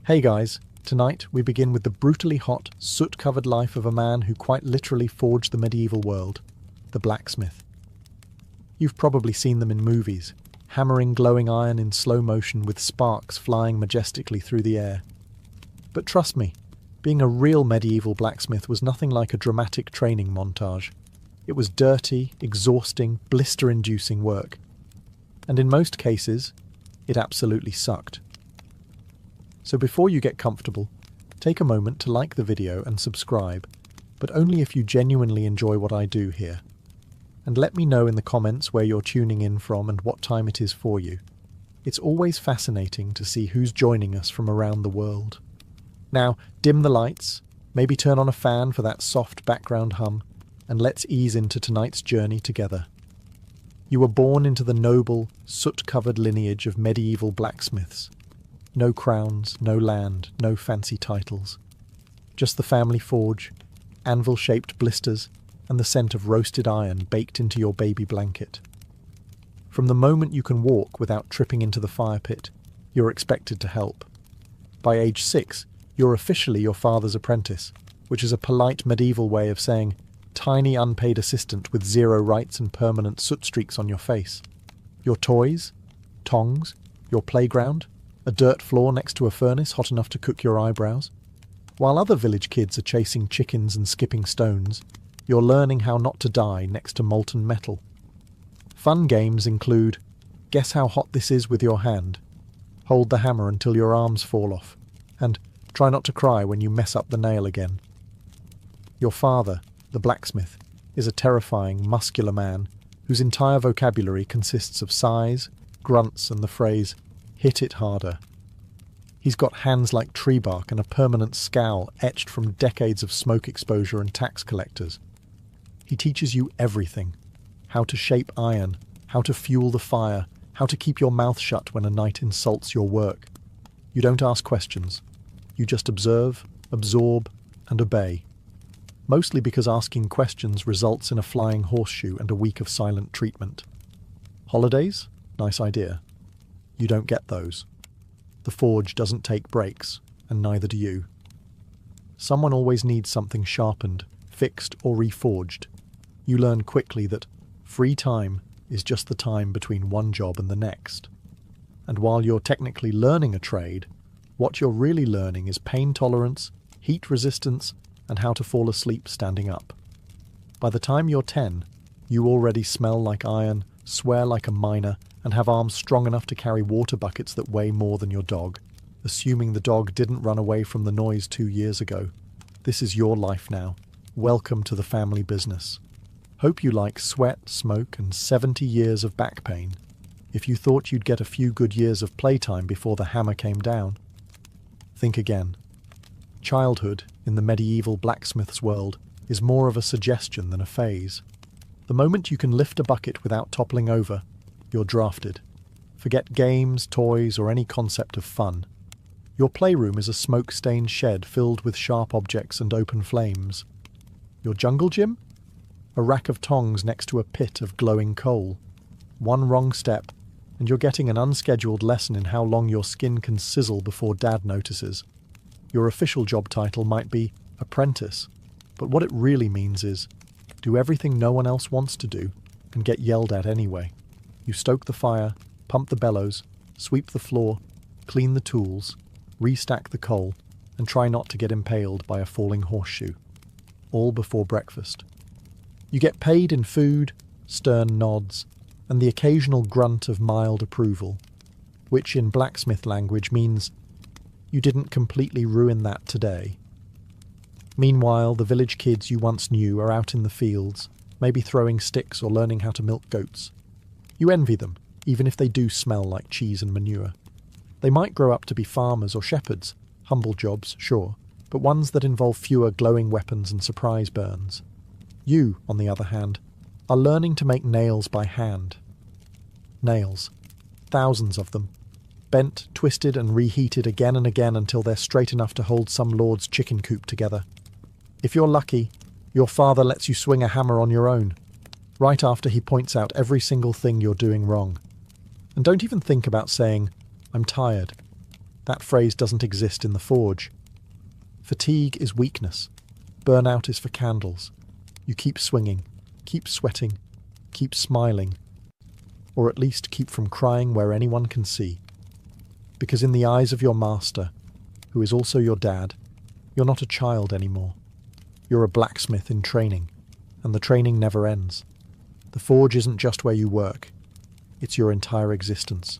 Hey guys, tonight we begin with the brutally hot, soot-covered life of a man who quite literally forged the medieval world, the blacksmith. You've probably seen them in movies, hammering glowing iron in slow motion with sparks flying majestically through the air. But trust me, being a real medieval blacksmith was nothing like a dramatic training montage. It was dirty, exhausting, blister-inducing work. And in most cases, it absolutely sucked. So before you get comfortable, take a moment to like the video and subscribe, but only if you genuinely enjoy what I do here. And let me know in the comments where you're tuning in from and what time it is for you. It's always fascinating to see who's joining us from around the world. Now, dim the lights, maybe turn on a fan for that soft background hum, and let's ease into tonight's journey together. You were born into the noble, soot-covered lineage of medieval blacksmiths. No crowns, no land, no fancy titles. Just the family forge, anvil-shaped blisters, and the scent of roasted iron baked into your baby blanket. From the moment you can walk without tripping into the fire pit, you're expected to help. By age 6, you're officially your father's apprentice, which is a polite medieval way of saying tiny unpaid assistant with zero rights and permanent soot streaks on your face. Your toys, tongs, your playground, a dirt floor next to a furnace hot enough to cook your eyebrows. While other village kids are chasing chickens and skipping stones, you're learning how not to die next to molten metal. Fun games include guess how hot this is with your hand, hold the hammer until your arms fall off, and try not to cry when you mess up the nail again. Your father, the blacksmith, is a terrifying, muscular man whose entire vocabulary consists of sighs, grunts, and the phrase, "hit it harder." He's got hands like tree bark and a permanent scowl etched from decades of smoke exposure and tax collectors. He teaches you everything. How to shape iron, how to fuel the fire, how to keep your mouth shut when a knight insults your work. You don't ask questions. You just observe, absorb, and obey. Mostly because asking questions results in a flying horseshoe and a week of silent treatment. Holidays? Nice idea. You don't get those. The forge doesn't take breaks, and neither do you. Someone always needs something sharpened, fixed, or reforged. You learn quickly that free time is just the time between one job and the next. And while you're technically learning a trade, what you're really learning is pain tolerance, heat resistance, and how to fall asleep standing up. By the time you're 10, you already smell like iron, swear like a miner, and have arms strong enough to carry water buckets that weigh more than your dog, assuming the dog didn't run away from the noise 2 years ago. This is your life now. Welcome to the family business. Hope you like sweat, smoke, and 70 years of back pain. If you thought you'd get a few good years of playtime before the hammer came down, think again. Childhood, in the medieval blacksmith's world, is more of a suggestion than a phase. The moment you can lift a bucket without toppling over, you're drafted. Forget games, toys, or any concept of fun. Your playroom is a smoke-stained shed filled with sharp objects and open flames. Your jungle gym? A rack of tongs next to a pit of glowing coal. One wrong step, and you're getting an unscheduled lesson in how long your skin can sizzle before Dad notices. Your official job title might be apprentice, but what it really means is do everything no one else wants to do and get yelled at anyway. You stoke the fire, pump the bellows, sweep the floor, clean the tools, restack the coal, and try not to get impaled by a falling horseshoe. All before breakfast. You get paid in food, stern nods, and the occasional grunt of mild approval, which in blacksmith language means you didn't completely ruin that today. Meanwhile, the village kids you once knew are out in the fields, maybe throwing sticks or learning how to milk goats. You envy them, even if they do smell like cheese and manure. They might grow up to be farmers or shepherds, humble jobs, sure, but ones that involve fewer glowing weapons and surprise burns. You, on the other hand, are learning to make nails by hand. Nails. Thousands of them. Bent, twisted, and reheated again and again until they're straight enough to hold some lord's chicken coop together. If you're lucky, your father lets you swing a hammer on your own, right after he points out every single thing you're doing wrong. And don't even think about saying, "I'm tired." That phrase doesn't exist in the forge. Fatigue is weakness. Burnout is for candles. You keep swinging, keep sweating, keep smiling, or at least keep from crying where anyone can see. Because in the eyes of your master, who is also your dad, you're not a child anymore. You're a blacksmith in training, and the training never ends. The forge isn't just where you work, it's your entire existence.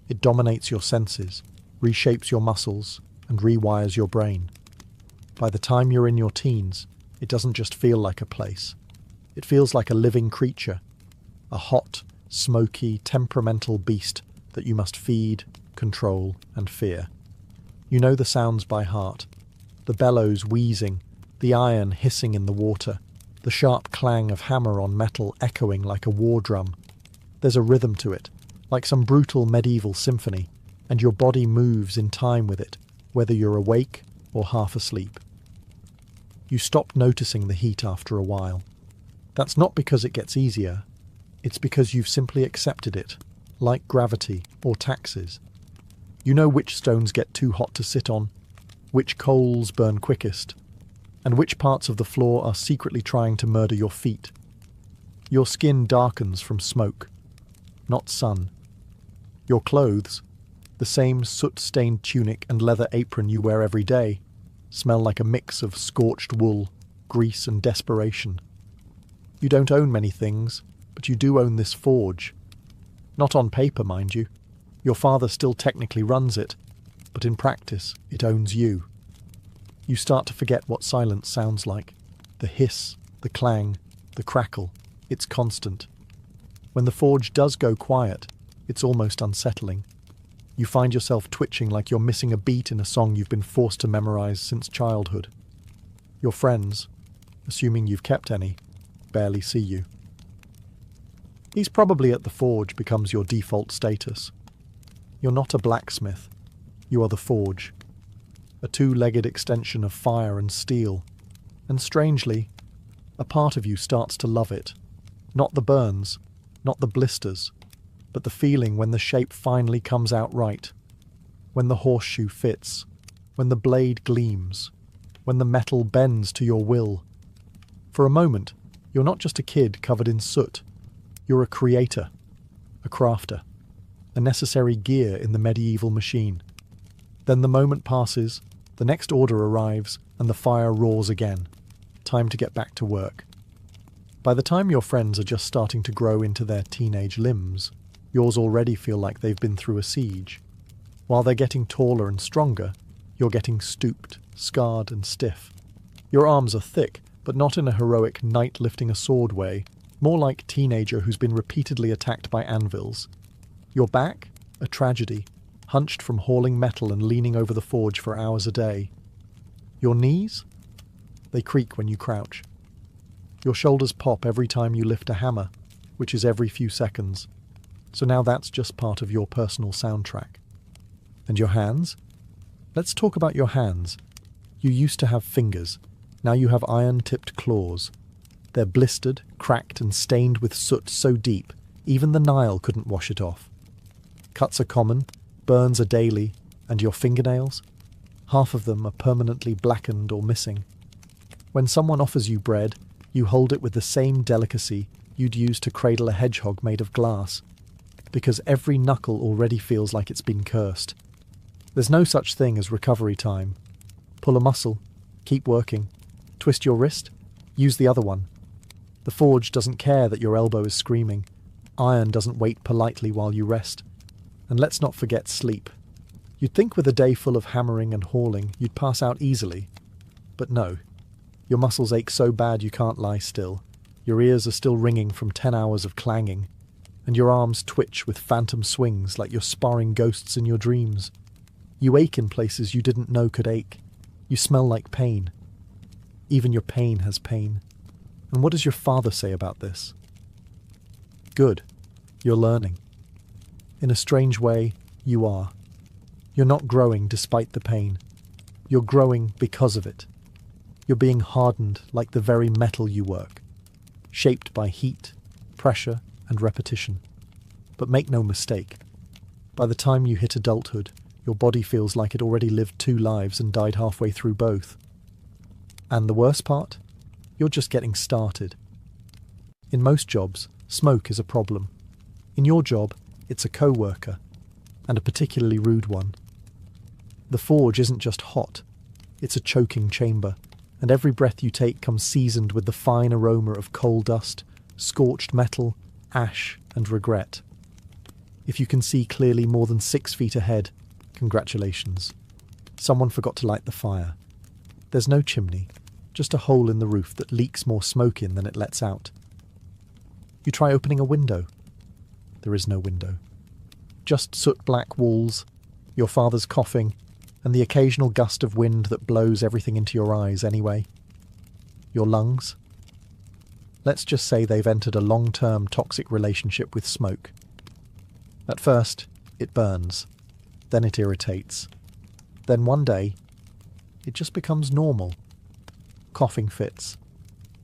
It dominates your senses, reshapes your muscles, and rewires your brain. By the time you're in your teens, it doesn't just feel like a place. It feels like a living creature, a hot, smoky, temperamental beast that you must feed, control, and fear. You know the sounds by heart. The bellows wheezing, the iron hissing in the water, the sharp clang of hammer on metal echoing like a war drum. There's a rhythm to it, like some brutal medieval symphony, and your body moves in time with it, whether you're awake or half asleep. You stop noticing the heat after a while. That's not because it gets easier, it's because you've simply accepted it, like gravity or taxes. You know which stones get too hot to sit on, which coals burn quickest, and which parts of the floor are secretly trying to murder your feet. Your skin darkens from smoke, not sun. Your clothes, the same soot-stained tunic and leather apron you wear every day, smell like a mix of scorched wool, grease and desperation. You don't own many things, but you do own this forge. Not on paper, mind you. Your father still technically runs it, but in practice, it owns you. You start to forget what silence sounds like. The hiss, the clang, the crackle, it's constant. When the forge does go quiet, it's almost unsettling. You find yourself twitching like you're missing a beat in a song you've been forced to memorize since childhood. Your friends, assuming you've kept any, barely see you. He's probably at the forge becomes your default status. You're not a blacksmith. You are the forge. A two-legged extension of fire and steel. And strangely, a part of you starts to love it. Not the burns, not the blisters, but the feeling when the shape finally comes out right. When the horseshoe fits. When the blade gleams. When the metal bends to your will. For a moment, you're not just a kid covered in soot. You're a creator, a crafter, a necessary gear in the medieval machine. Then the moment passes, the next order arrives, and the fire roars again. Time to get back to work. By the time your friends are just starting to grow into their teenage limbs, yours already feel like they've been through a siege. While they're getting taller and stronger, you're getting stooped, scarred and stiff. Your arms are thick, but not in a heroic knight lifting a sword way, more like teenager who's been repeatedly attacked by anvils. Your back? A tragedy, hunched from hauling metal and leaning over the forge for hours a day. Your knees? They creak when you crouch. Your shoulders pop every time you lift a hammer, which is every few seconds. So now that's just part of your personal soundtrack. And your hands? Let's talk about your hands. You used to have fingers. Now you have iron-tipped claws. They're blistered, cracked and stained with soot so deep, even the Nile couldn't wash it off. Cuts are common, burns are daily, and your fingernails? Half of them are permanently blackened or missing. When someone offers you bread, you hold it with the same delicacy you'd use to cradle a hedgehog made of glass, because every knuckle already feels like it's been cursed. There's no such thing as recovery time. Pull a muscle, keep working. Twist your wrist, use the other one. The forge doesn't care that your elbow is screaming. Iron doesn't wait politely while you rest. And let's not forget sleep. You'd think with a day full of hammering and hauling, you'd pass out easily. But no. Your muscles ache so bad you can't lie still. Your ears are still ringing from 10 hours of clanging. And your arms twitch with phantom swings like you're sparring ghosts in your dreams. You ache in places you didn't know could ache. You smell like pain. Even your pain has pain. And what does your father say about this? Good. You're learning. In a strange way, you are. You're not growing despite the pain. You're growing because of it. You're being hardened like the very metal you work, shaped by heat, pressure, and repetition. But make no mistake, by the time you hit adulthood, Your body feels like it already lived 2 lives and died halfway through both. And the worst part? You're just getting started. In most jobs, smoke is a problem. In your job, it's a co-worker, and a particularly rude one. The forge isn't just hot, it's a choking chamber, and every breath you take comes seasoned with the fine aroma of coal dust, scorched metal, ash, and regret. If you can see clearly more than 6 feet ahead, congratulations. Someone forgot to light the fire. There's no chimney, just a hole in the roof that leaks more smoke in than it lets out. You try opening a window. There is no window. Just soot-black walls, your father's coughing, and the occasional gust of wind that blows everything into your eyes anyway. Your lungs? Let's just say they've entered a long-term toxic relationship with smoke. At first, it burns. Then it irritates. Then one day, it just becomes normal. Coughing fits.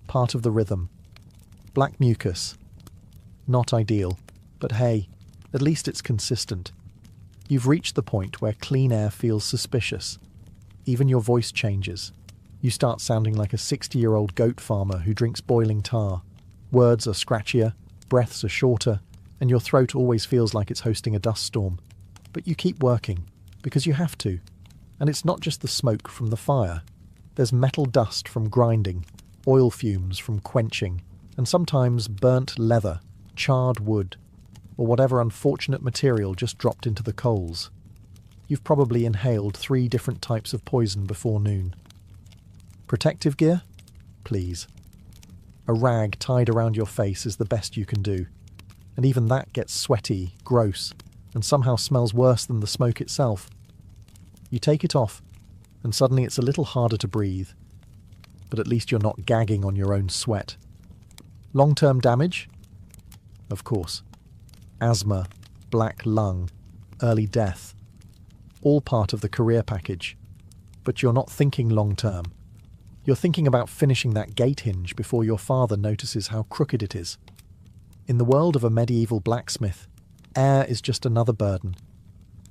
Part of the rhythm. Black mucus. Not ideal, but hey, at least it's consistent. You've reached the point where clean air feels suspicious. Even your voice changes. You start sounding like a 60-year-old goat farmer who drinks boiling tar. Words are scratchier, breaths are shorter, and your throat always feels like it's hosting a dust storm. But you keep working, because you have to. And it's not just the smoke from the fire. There's metal dust from grinding, oil fumes from quenching, and sometimes burnt leather, charred wood, or whatever unfortunate material just dropped into the coals. You've probably inhaled 3 different types of poison before noon. Protective gear? Please. A rag tied around your face is the best you can do, and even that gets sweaty, gross, and somehow smells worse than the smoke itself. You take it off, and suddenly it's a little harder to breathe, but at least you're not gagging on your own sweat. Long-term damage? Of course. Asthma, black lung, early death. All part of the career package. But you're not thinking long-term. You're thinking about finishing that gate hinge before your father notices how crooked it is. In the world of a medieval blacksmith, air is just another burden.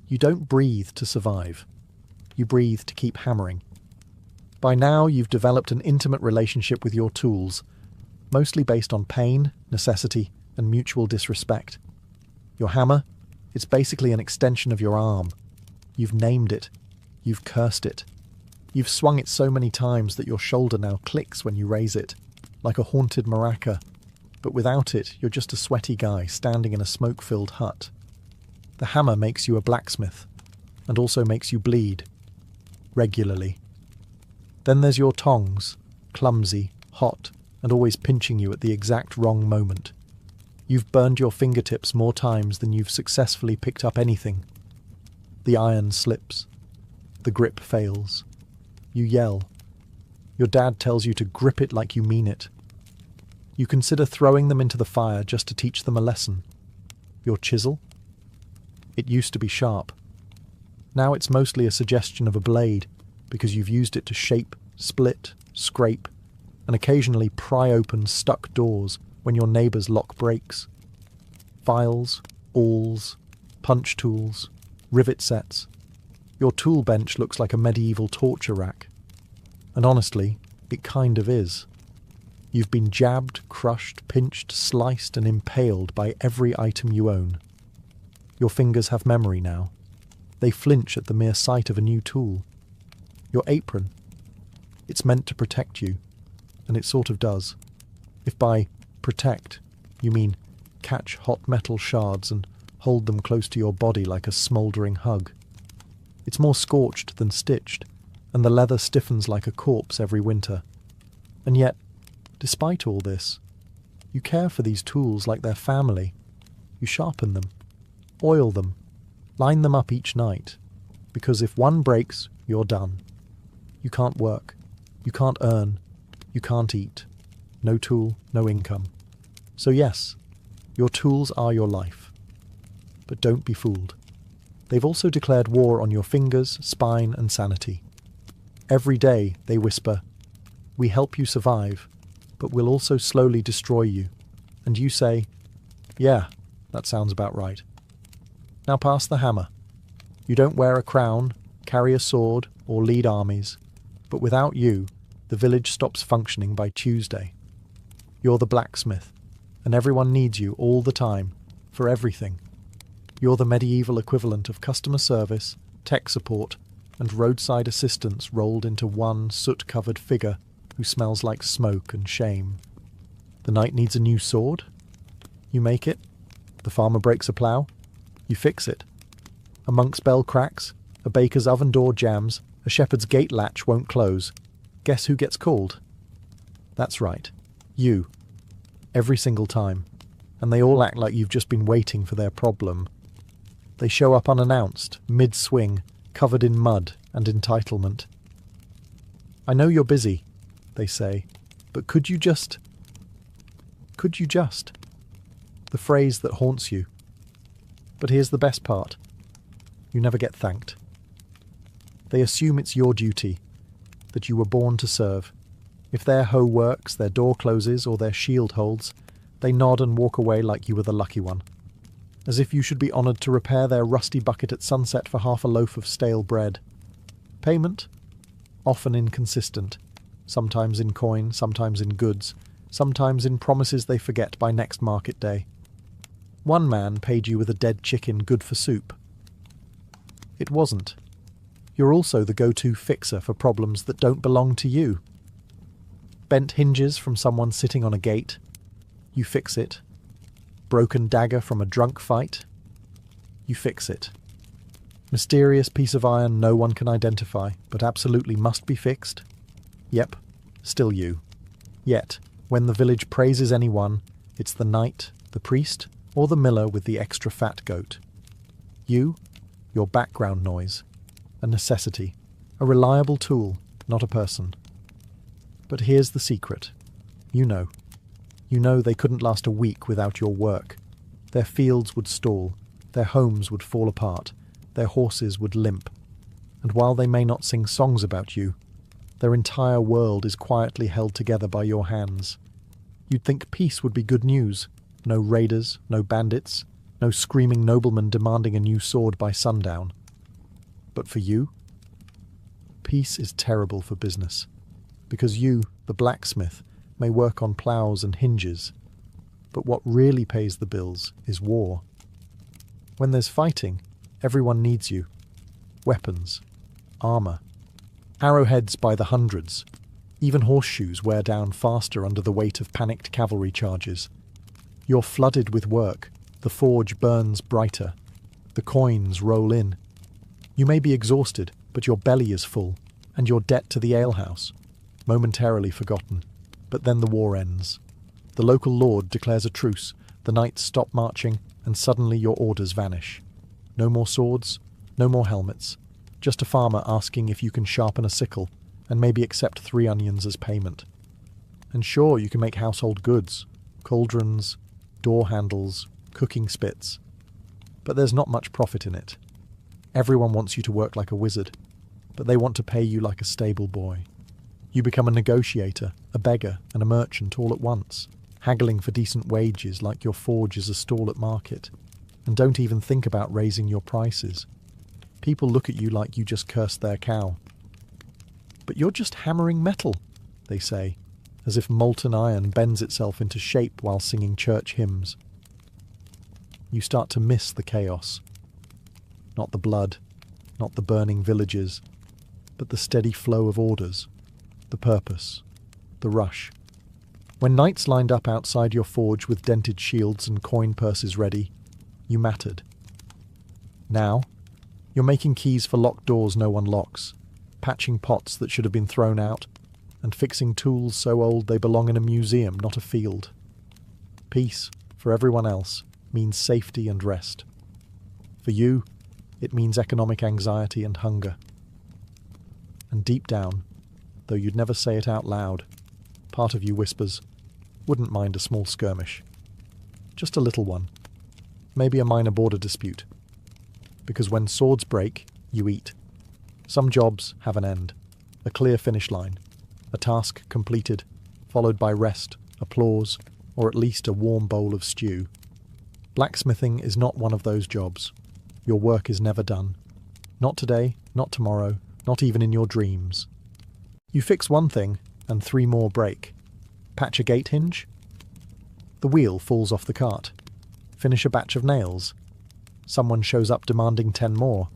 You don't breathe to survive. You breathe to keep hammering. By now, you've developed an intimate relationship with your tools, mostly based on pain, necessity, and mutual disrespect. Your hammer? It's basically an extension of your arm. You've named it. You've cursed it. You've swung it so many times that your shoulder now clicks when you raise it, like a haunted maraca. But without it, you're just a sweaty guy standing in a smoke-filled hut. The hammer makes you a blacksmith, and also makes you bleed. Regularly. Then there's your tongs, clumsy, hot, and always pinching you at the exact wrong moment. You've burned your fingertips more times than you've successfully picked up anything. The iron slips. The grip fails. You yell. Your dad tells you to grip it like you mean it. You consider throwing them into the fire just to teach them a lesson. Your chisel? It used to be sharp. Now it's mostly a suggestion of a blade, because you've used it to shape, split, scrape, and occasionally pry open stuck doors when your neighbours lock brakes. Files, awls, punch tools, rivet sets. Your tool bench looks like a medieval torture rack. And honestly, it kind of is. You've been jabbed, crushed, pinched, sliced, and impaled by every item you own. Your fingers have memory now. They flinch at the mere sight of a new tool. Your apron. It's meant to protect you, and it sort of does. If by protect you mean catch hot metal shards and hold them close to your body like a smouldering hug. It's more scorched than stitched, and the leather stiffens like a corpse every winter. And yet, despite all this, you care for these tools like they're family. You sharpen them, oil them, line them up each night, because if one breaks, you're done. You can't work, you can't earn, you can't eat. No tool, no income. So yes, your tools are your life. But don't be fooled. They've also declared war on your fingers, spine, and sanity. Every day they whisper, "We help you survive, but we'll also slowly destroy you." And you say, "Yeah, that sounds about right. Now pass the hammer." You don't wear a crown, carry a sword, or lead armies, but without you, the village stops functioning by Tuesday. You're the blacksmith, and everyone needs you all the time, for everything. You're the medieval equivalent of customer service, tech support, and roadside assistance rolled into one soot-covered figure who smells like smoke and shame. The knight needs a new sword? You make it. The farmer breaks a plough? You fix it. A monk's bell cracks, a baker's oven door jams, a shepherd's gate latch won't close. Guess who gets called? That's right, you. Every single time. And they all act like you've just been waiting for their problem. They show up unannounced, mid-swing, covered in mud and entitlement. I know you're busy, they say, but could you just... The phrase that haunts you. But here's the best part. You never get thanked. They assume it's your duty, that you were born to serve. If their hoe works, their door closes, or their shield holds, they nod and walk away like you were the lucky one. As if you should be honoured to repair their rusty bucket at sunset for half a loaf of stale bread. Payment? Often inconsistent. Sometimes in coin, sometimes in goods, sometimes in promises they forget by next market day. One man paid you with a dead chicken good for soup. It wasn't. You're also the go-to fixer for problems that don't belong to you. Bent hinges from someone sitting on a gate. You fix it. Broken dagger from a drunk fight. You fix it. Mysterious piece of iron no one can identify, but absolutely must be fixed. Yep, still you. Yet, when the village praises anyone, it's the knight, the priest, or the miller with the extra fat goat. You, your background noise. A necessity. A reliable tool, not a person. But here's the secret. You know. You know they couldn't last a week without your work. Their fields would stall, their homes would fall apart, their horses would limp. And while they may not sing songs about you, their entire world is quietly held together by your hands. You'd think peace would be good news. No raiders, no bandits, no screaming noblemen demanding a new sword by sundown. But for you, peace is terrible for business. Because you, the blacksmith, may work on ploughs and hinges, but what really pays the bills is war. When there's fighting, everyone needs you. Weapons, armour, arrowheads by the hundreds. Even horseshoes wear down faster under the weight of panicked cavalry charges. You're flooded with work, the forge burns brighter, the coins roll in. You may be exhausted, but your belly is full, and your debt to the alehouse, momentarily forgotten. But then the war ends. The local lord declares a truce, the knights stop marching, and suddenly your orders vanish. No more swords, no more helmets, just a farmer asking if you can sharpen a sickle, and maybe accept 3 onions as payment. And sure, you can make household goods, cauldrons, door handles, cooking spits, but there's not much profit in it. Everyone wants you to work like a wizard, but they want to pay you like a stable boy. You become a negotiator, a beggar, and a merchant all at once, haggling for decent wages like your forge is a stall at market, and don't even think about raising your prices. People look at you like you just cursed their cow. But you're just hammering metal, they say, as if molten iron bends itself into shape while singing church hymns. You start to miss the chaos. Not the blood, not the burning villages, but the steady flow of orders, the purpose, the rush. When knights lined up outside your forge with dented shields and coin purses ready, you mattered. Now, you're making keys for locked doors no one locks, patching pots that should have been thrown out, and fixing tools so old they belong in a museum, not a field. Peace, for everyone else, means safety and rest. For you, it means economic anxiety and hunger. And deep down, though you'd never say it out loud, part of you whispers, wouldn't mind a small skirmish. Just a little one. Maybe a minor border dispute. Because when swords break, you eat. Some jobs have an end, a clear finish line, a task completed, followed by rest, applause, or at least a warm bowl of stew. Blacksmithing is not one of those jobs. Your work is never done. Not today, not tomorrow, not even in your dreams. You fix one thing, and 3 more break. Patch a gate hinge? The wheel falls off the cart. Finish a batch of nails? Someone shows up demanding 10 more.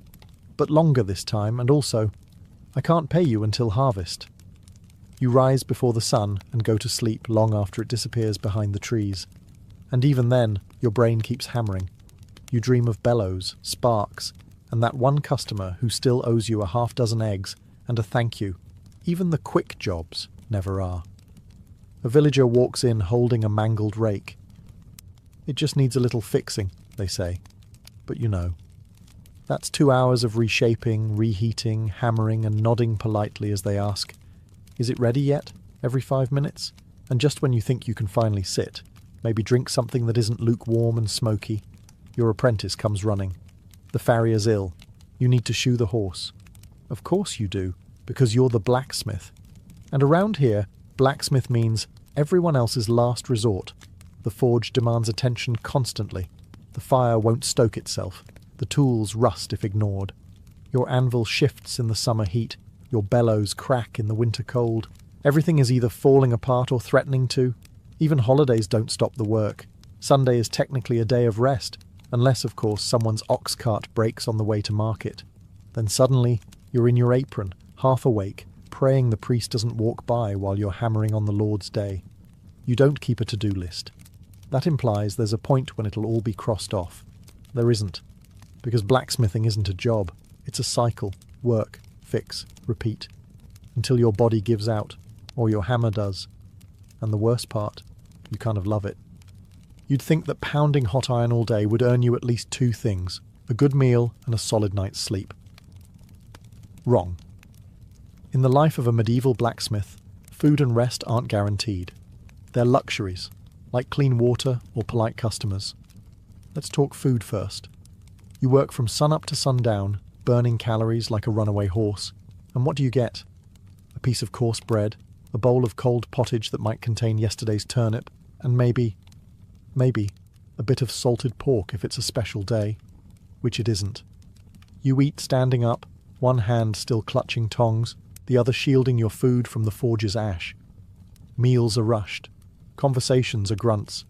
But longer this time, and also, I can't pay you until harvest. You rise before the sun and go to sleep long after it disappears behind the trees. And even then, your brain keeps hammering. You dream of bellows, sparks, and that one customer who still owes you a half-dozen eggs and a thank you. Even the quick jobs never are. A villager walks in holding a mangled rake. It just needs a little fixing, they say. But you know. That's 2 hours of reshaping, reheating, hammering, and nodding politely as they ask, "Is it ready yet?" every 5 minutes. And just when you think you can finally sit, maybe drink something that isn't lukewarm and smoky, your apprentice comes running. The farrier's ill. You need to shoe the horse. Of course you do, because you're the blacksmith. And around here, blacksmith means everyone else's last resort. The forge demands attention constantly. The fire won't stoke itself. The tools rust if ignored. Your anvil shifts in the summer heat. Your bellows crack in the winter cold. Everything is either falling apart or threatening to. Even holidays don't stop the work. Sunday is technically a day of rest, unless, of course, someone's ox cart breaks on the way to market. Then suddenly, you're in your apron, half awake, praying the priest doesn't walk by while you're hammering on the Lord's day. You don't keep a to-do list. That implies there's a point when it'll all be crossed off. There isn't. Because blacksmithing isn't a job. It's a cycle. Work, fix, repeat. Until your body gives out, or your hammer does. And the worst part, you kind of love it. You'd think that pounding hot iron all day would earn you at least 2 things, a good meal and a solid night's sleep. Wrong. In the life of a medieval blacksmith, food and rest aren't guaranteed. They're luxuries, like clean water or polite customers. Let's talk food first. You work from sunup to sundown, burning calories like a runaway horse. And what do you get? A piece of coarse bread, a bowl of cold pottage that might contain yesterday's turnip, and maybe, a bit of salted pork if it's a special day, which it isn't. You eat standing up, one hand still clutching tongs, the other shielding your food from the forge's ash. Meals are rushed. Conversations are grunts.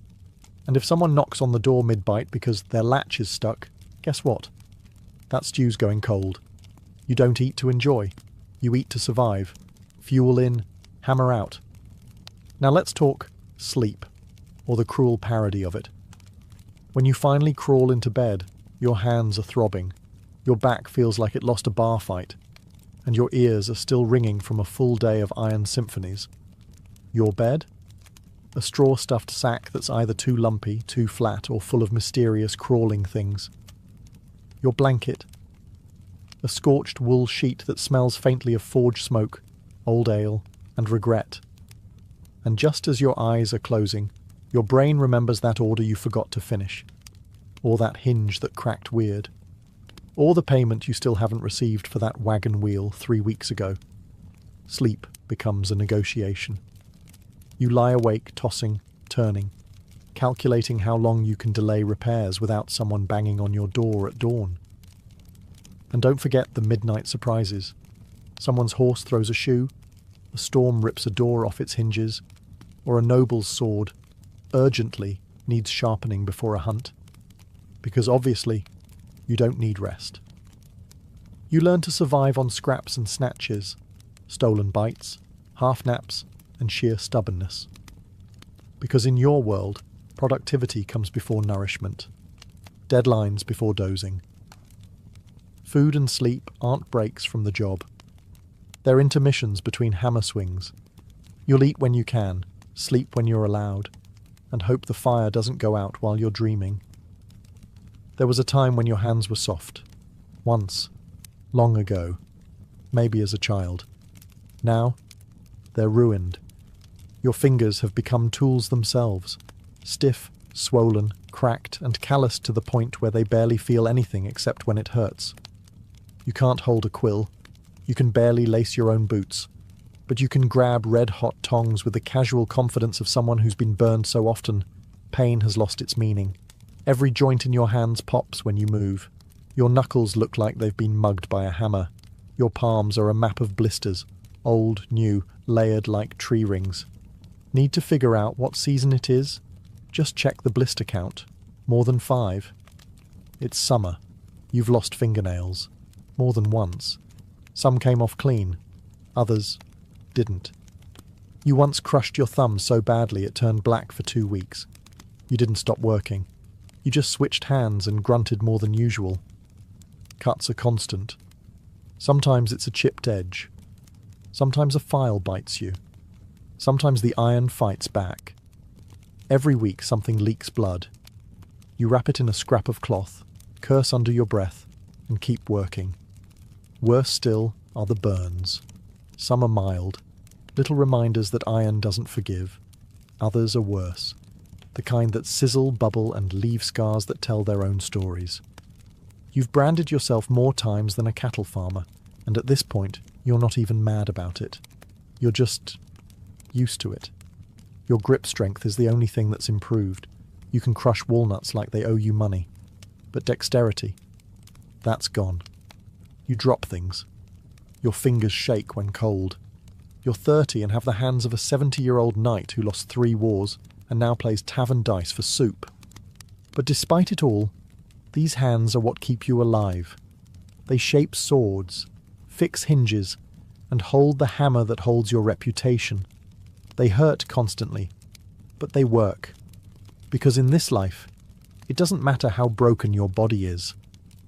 And if someone knocks on the door mid-bite because their latch is stuck, guess what? That stew's going cold. You don't eat to enjoy. You eat to survive. Fuel in, hammer out. Now let's talk sleep, or the cruel parody of it. When you finally crawl into bed, your hands are throbbing, your back feels like it lost a bar fight, and your ears are still ringing from a full day of iron symphonies. Your bed? A straw-stuffed sack that's either too lumpy, too flat, or full of mysterious crawling things. Your blanket? A scorched wool sheet that smells faintly of forge smoke, old ale, and regret. And just as your eyes are closing, your brain remembers that order you forgot to finish, or that hinge that cracked weird, or the payment you still haven't received for that wagon wheel 3 weeks ago. Sleep becomes a negotiation. You lie awake, tossing, turning, calculating how long you can delay repairs without someone banging on your door at dawn. And don't forget the midnight surprises. Someone's horse throws a shoe, a storm rips a door off its hinges, or a noble's sword urgently needs sharpening before a hunt. Because obviously, you don't need rest. You learn to survive on scraps and snatches, stolen bites, half-naps, and sheer stubbornness. Because in your world, productivity comes before nourishment, deadlines before dozing. Food and sleep aren't breaks from the job. They're intermissions between hammer swings. You'll eat when you can, sleep when you're allowed, and hope the fire doesn't go out while you're dreaming. There was a time when your hands were soft. Once. Long ago. Maybe as a child. Now, they're ruined. Your fingers have become tools themselves. Stiff, swollen, cracked, and calloused to the point where they barely feel anything except when it hurts. You can't hold a quill. You can barely lace your own boots. But you can grab red-hot tongs with the casual confidence of someone who's been burned so often, pain has lost its meaning. Every joint in your hands pops when you move. Your knuckles look like they've been mugged by a hammer. Your palms are a map of blisters, old, new, layered like tree rings. Need to figure out what season it is? Just check the blister count. More than 5. It's summer. You've lost fingernails. More than once. Some came off clean. Others didn't. You once crushed your thumb so badly it turned black for 2 weeks. You didn't stop working. You just switched hands and grunted more than usual. Cuts are constant. Sometimes it's a chipped edge. Sometimes a file bites you. Sometimes the iron fights back. Every week something leaks blood. You wrap it in a scrap of cloth, curse under your breath, and keep working. Worse still are the burns. Some are mild, little reminders that iron doesn't forgive. Others are worse, the kind that sizzle, bubble, and leave scars that tell their own stories. You've branded yourself more times than a cattle farmer, and at this point, you're not even mad about it. You're just used to it. Your grip strength is the only thing that's improved. You can crush walnuts like they owe you money. But dexterity, that's gone. You drop things. Your fingers shake when cold. You're 30 and have the hands of a 70-year-old knight who lost 3 wars and now plays tavern dice for soup. But despite it all, these hands are what keep you alive. They shape swords, fix hinges, and hold the hammer that holds your reputation. They hurt constantly, but they work. Because in this life, it doesn't matter how broken your body is,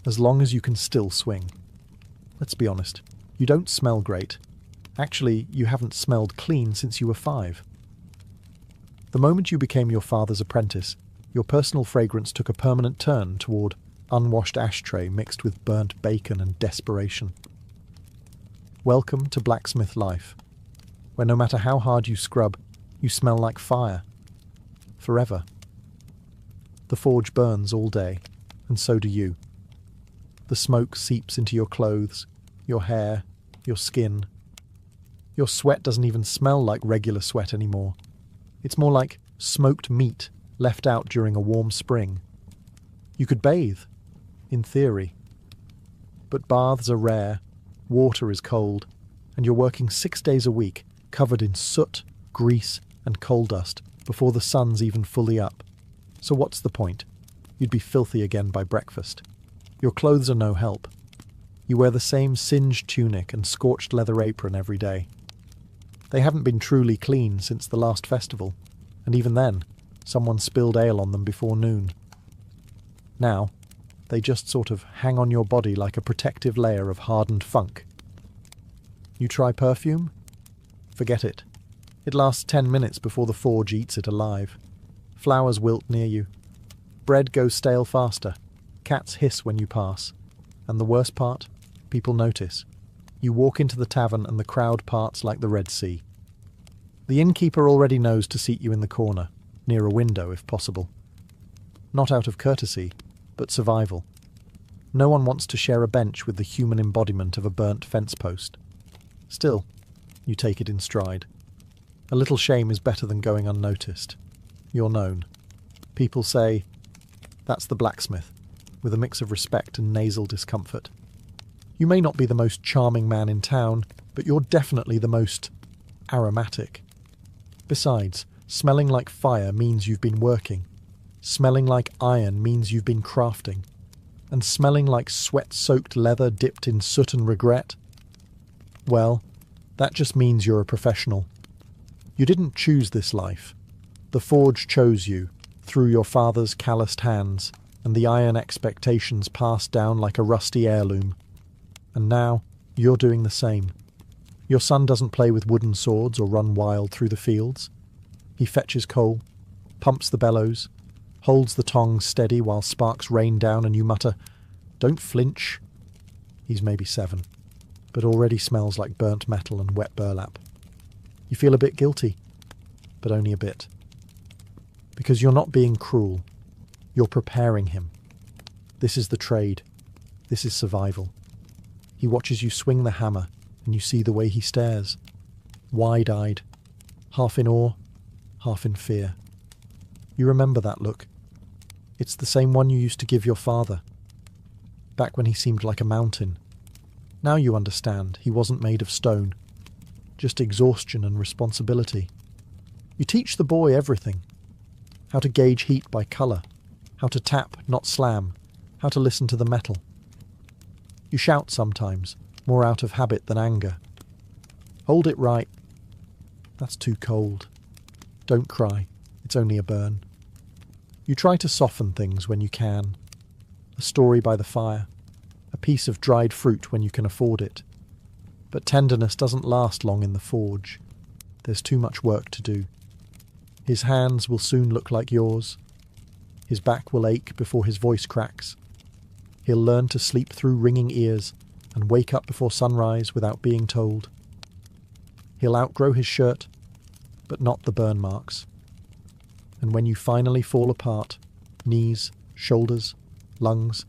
as long as you can still swing. Let's be honest, you don't smell great. Actually, you haven't smelled clean since you were 5. The moment you became your father's apprentice, your personal fragrance took a permanent turn toward unwashed ashtray mixed with burnt bacon and desperation. Welcome to blacksmith life, where no matter how hard you scrub, you smell like fire. Forever. The forge burns all day, and so do you. The smoke seeps into your clothes, your hair, your skin. Your sweat doesn't even smell like regular sweat anymore. It's more like smoked meat left out during a warm spring. You could bathe, in theory. But baths are rare, water is cold, and you're working 6 days a week, covered in soot, grease, and coal dust, before the sun's even fully up. So what's the point? You'd be filthy again by breakfast. Your clothes are no help. You wear the same singed tunic and scorched leather apron every day. They haven't been truly clean since the last festival, and even then, someone spilled ale on them before noon. Now, they just sort of hang on your body like a protective layer of hardened funk. You try perfume? Forget it. It lasts 10 minutes before the forge eats it alive. Flowers wilt near you. Bread goes stale faster. Cats hiss when you pass. And the worst part? People notice. You walk into the tavern and the crowd parts like the Red Sea. The innkeeper already knows to seat you in the corner, near a window if possible. Not out of courtesy, but survival. No one wants to share a bench with the human embodiment of a burnt fence post. Still, you take it in stride. A little shame is better than going unnoticed. You're known. People say, "That's the blacksmith," with a mix of respect and nasal discomfort. You may not be the most charming man in town, but you're definitely the most aromatic. Besides, smelling like fire means you've been working. Smelling like iron means you've been crafting. And smelling like sweat-soaked leather dipped in soot and regret? Well, that just means you're a professional. You didn't choose this life. The forge chose you, through your father's calloused hands, and the iron expectations passed down like a rusty heirloom. And now, you're doing the same. Your son doesn't play with wooden swords or run wild through the fields. He fetches coal, pumps the bellows, holds the tongs steady while sparks rain down and you mutter, "Don't flinch." He's maybe 7, but already smells like burnt metal and wet burlap. You feel a bit guilty, but only a bit. Because you're not being cruel. You're preparing him. This is the trade. This is survival. He watches you swing the hammer, and you see the way he stares. Wide-eyed, half in awe, half in fear. You remember that look. It's the same one you used to give your father. back when he seemed like a mountain. Now you understand he wasn't made of stone, just exhaustion and responsibility. You teach the boy everything. How to gauge heat by colour, how to tap, not slam, how to listen to the metal. You shout sometimes, more out of habit than anger. Hold it right. That's too cold. Don't cry, it's only a burn. You try to soften things when you can. A story by the fire, a piece of dried fruit when you can afford it. But tenderness doesn't last long in the forge. There's too much work to do. His hands will soon look like yours. His back will ache before his voice cracks. He'll learn to sleep through ringing ears and wake up before sunrise without being told. He'll outgrow his shirt, but not the burn marks. And when you finally fall apart, knees, shoulders, lungs,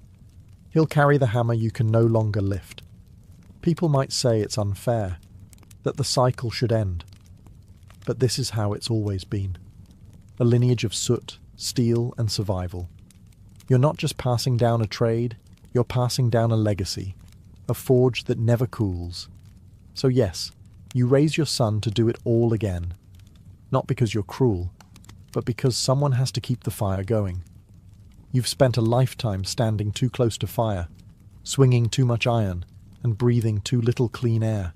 he'll carry the hammer you can no longer lift. People might say it's unfair, that the cycle should end. But this is how it's always been. A lineage of soot, steel, and survival. You're not just passing down a trade, you're passing down a legacy, a forge that never cools. So yes, you raise your son to do it all again. Not because you're cruel, but because someone has to keep the fire going. You've spent a lifetime standing too close to fire, swinging too much iron, and breathing too little clean air.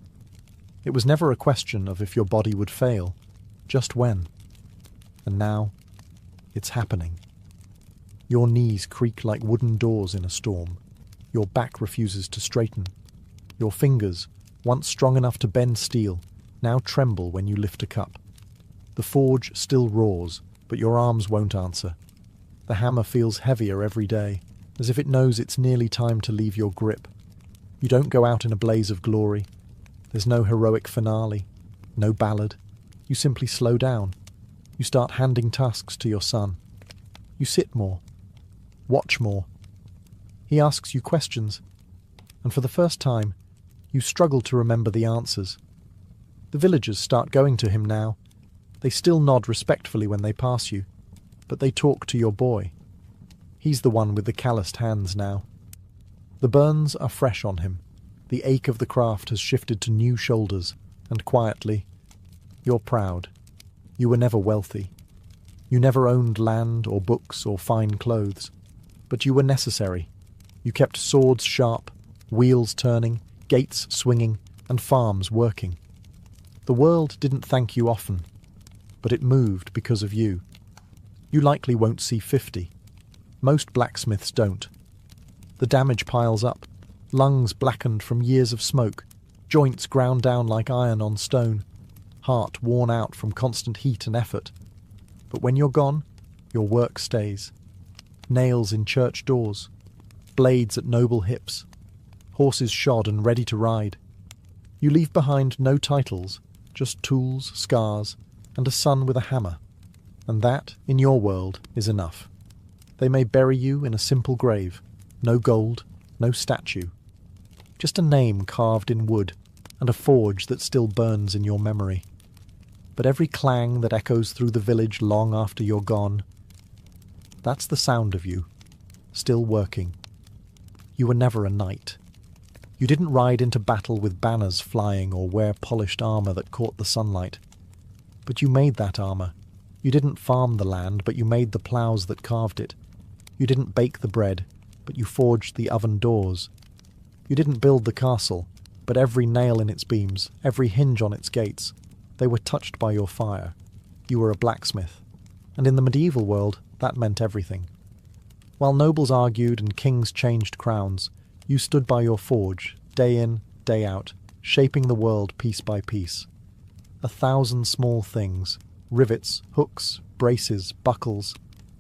It was never a question of if your body would fail, just when. And now, it's happening. Your knees creak like wooden doors in a storm. Your back refuses to straighten. Your fingers, once strong enough to bend steel, now tremble when you lift a cup. The forge still roars, but your arms won't answer. The hammer feels heavier every day, as if it knows it's nearly time to leave your grip. You don't go out in a blaze of glory. There's no heroic finale, no ballad. You simply slow down. You start handing tasks to your son. You sit more, watch more. He asks you questions, and for the first time, you struggle to remember the answers. The villagers start going to him now. They still nod respectfully when they pass you, but they talk to your boy. He's the one with the calloused hands now. The burns are fresh on him. The ache of the craft has shifted to new shoulders, and quietly, you're proud. You were never wealthy. You never owned land or books or fine clothes, but you were necessary. You kept swords sharp, wheels turning, gates swinging, and farms working. The world didn't thank you often, but it moved because of you. You likely won't see 50. Most blacksmiths don't. The damage piles up, lungs blackened from years of smoke, joints ground down like iron on stone, heart worn out from constant heat and effort. But when you're gone, your work stays. Nails in church doors, blades at noble hips, horses shod and ready to ride. You leave behind no titles, just tools, scars, and a son with a hammer. And that, in your world, is enough. They may bury you in a simple grave, no gold, no statue. Just a name carved in wood, and a forge that still burns in your memory. But every clang that echoes through the village long after you're gone, that's the sound of you, still working. You were never a knight. You didn't ride into battle with banners flying or wear polished armour that caught the sunlight. But you made that armour. You didn't farm the land, but you made the ploughs that carved it. You didn't bake the bread, but you forged the oven doors. You didn't build the castle, but every nail in its beams, every hinge on its gates, they were touched by your fire. You were a blacksmith. And in the medieval world, that meant everything. While nobles argued and kings changed crowns, you stood by your forge, day in, day out, shaping the world piece by piece. 1,000 small things, rivets, hooks, braces, buckles,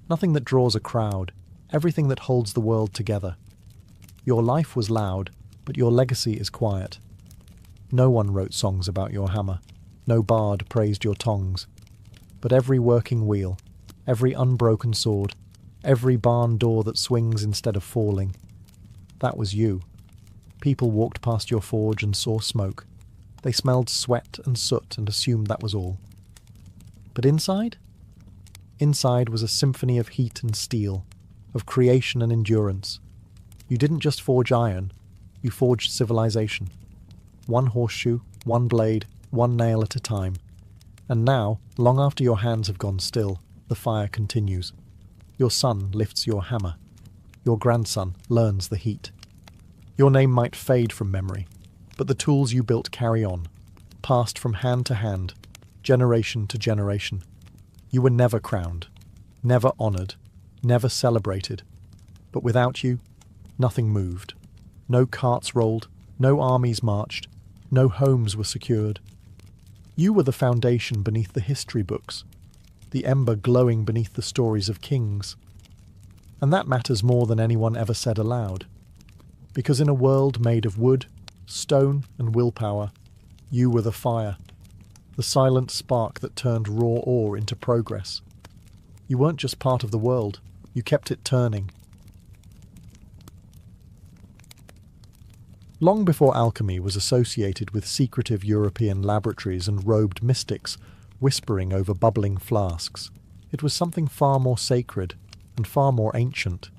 nothing that draws a crowd, everything that holds the world together. Your life was loud, but your legacy is quiet. No one wrote songs about your hammer, no bard praised your tongs, but every working wheel, every unbroken sword, every barn door that swings instead of falling, that was you. People walked past your forge and saw smoke. They smelled sweat and soot and assumed that was all. But inside? Inside was a symphony of heat and steel, of creation and endurance. You didn't just forge iron, you forged civilization. One horseshoe, one blade, one nail at a time. And now, long after your hands have gone still, the fire continues. Your son lifts your hammer. Your grandson learns the heat. Your name might fade from memory, but the tools you built carry on, passed from hand to hand, generation to generation. You were never crowned, never honoured, never celebrated. But without you, nothing moved. No carts rolled, no armies marched, no homes were secured. You were the foundation beneath the history books, the ember glowing beneath the stories of kings. And that matters more than anyone ever said aloud. Because in a world made of wood, stone and willpower, you were the fire, the silent spark that turned raw ore into progress. You weren't just part of the world, you kept it turning. Long before alchemy was associated with secretive European laboratories and robed mystics whispering over bubbling flasks, it was something far more sacred and far more ancient.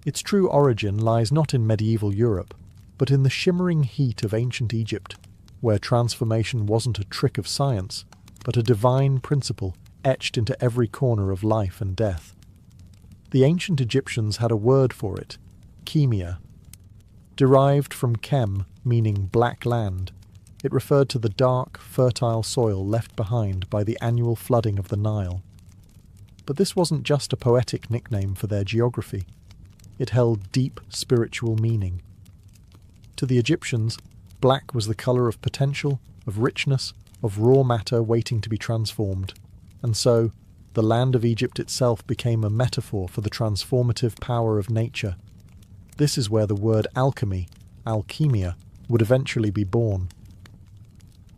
Its true origin lies not in medieval Europe, but in the shimmering heat of ancient Egypt, where transformation wasn't a trick of science, but a divine principle etched into every corner of life and death. The ancient Egyptians had a word for it, chemia. Derived from chem, meaning black land, it referred to the dark, fertile soil left behind by the annual flooding of the Nile. But this wasn't just a poetic nickname for their geography. It held deep spiritual meaning. To the Egyptians, black was the colour of potential, of richness, of raw matter waiting to be transformed. And so, the land of Egypt itself became a metaphor for the transformative power of nature. This is where the word alchemy, alchemia, would eventually be born.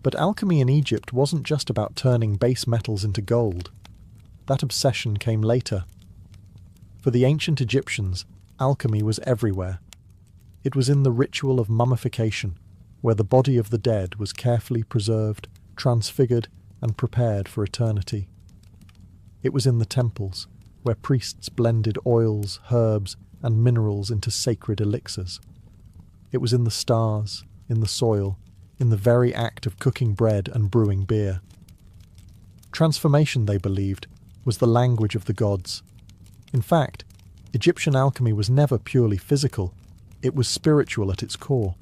But alchemy in Egypt wasn't just about turning base metals into gold. That obsession came later. For the ancient Egyptians, alchemy was everywhere. It was in the ritual of mummification, where the body of the dead was carefully preserved, transfigured, and prepared for eternity. It was in the temples, where priests blended oils, herbs, and minerals into sacred elixirs. It was in the stars, in the soil, in the very act of cooking bread and brewing beer. Transformation, they believed, was the language of the gods. In fact, Egyptian alchemy was never purely physical, it was spiritual at its core.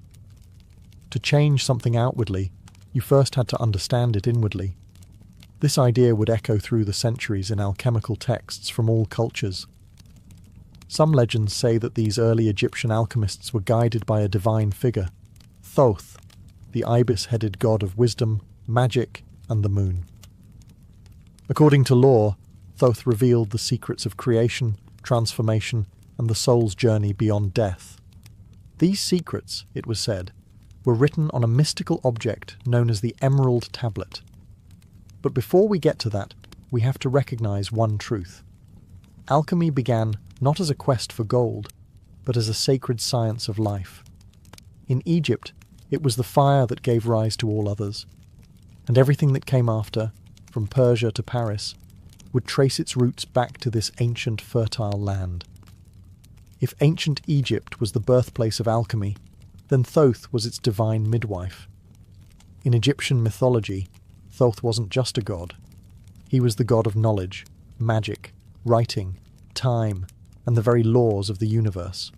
To change something outwardly, you first had to understand it inwardly. This idea would echo through the centuries in alchemical texts from all cultures. Some legends say that these early Egyptian alchemists were guided by a divine figure, Thoth, the ibis-headed god of wisdom, magic, and the moon. According to lore, Thoth revealed the secrets of creation, transformation, and the soul's journey beyond death. These secrets, it was said, were written on a mystical object known as the Emerald Tablet. But before we get to that, we have to recognize one truth. Alchemy began not as a quest for gold, but as a sacred science of life. In Egypt, it was the fire that gave rise to all others, and everything that came after, from Persia to Paris, would trace its roots back to this ancient fertile land. If ancient Egypt was the birthplace of alchemy, then Thoth was its divine midwife. In Egyptian mythology, Thoth wasn't just a god. He was the god of knowledge, magic, writing, time, and the very laws of the universe.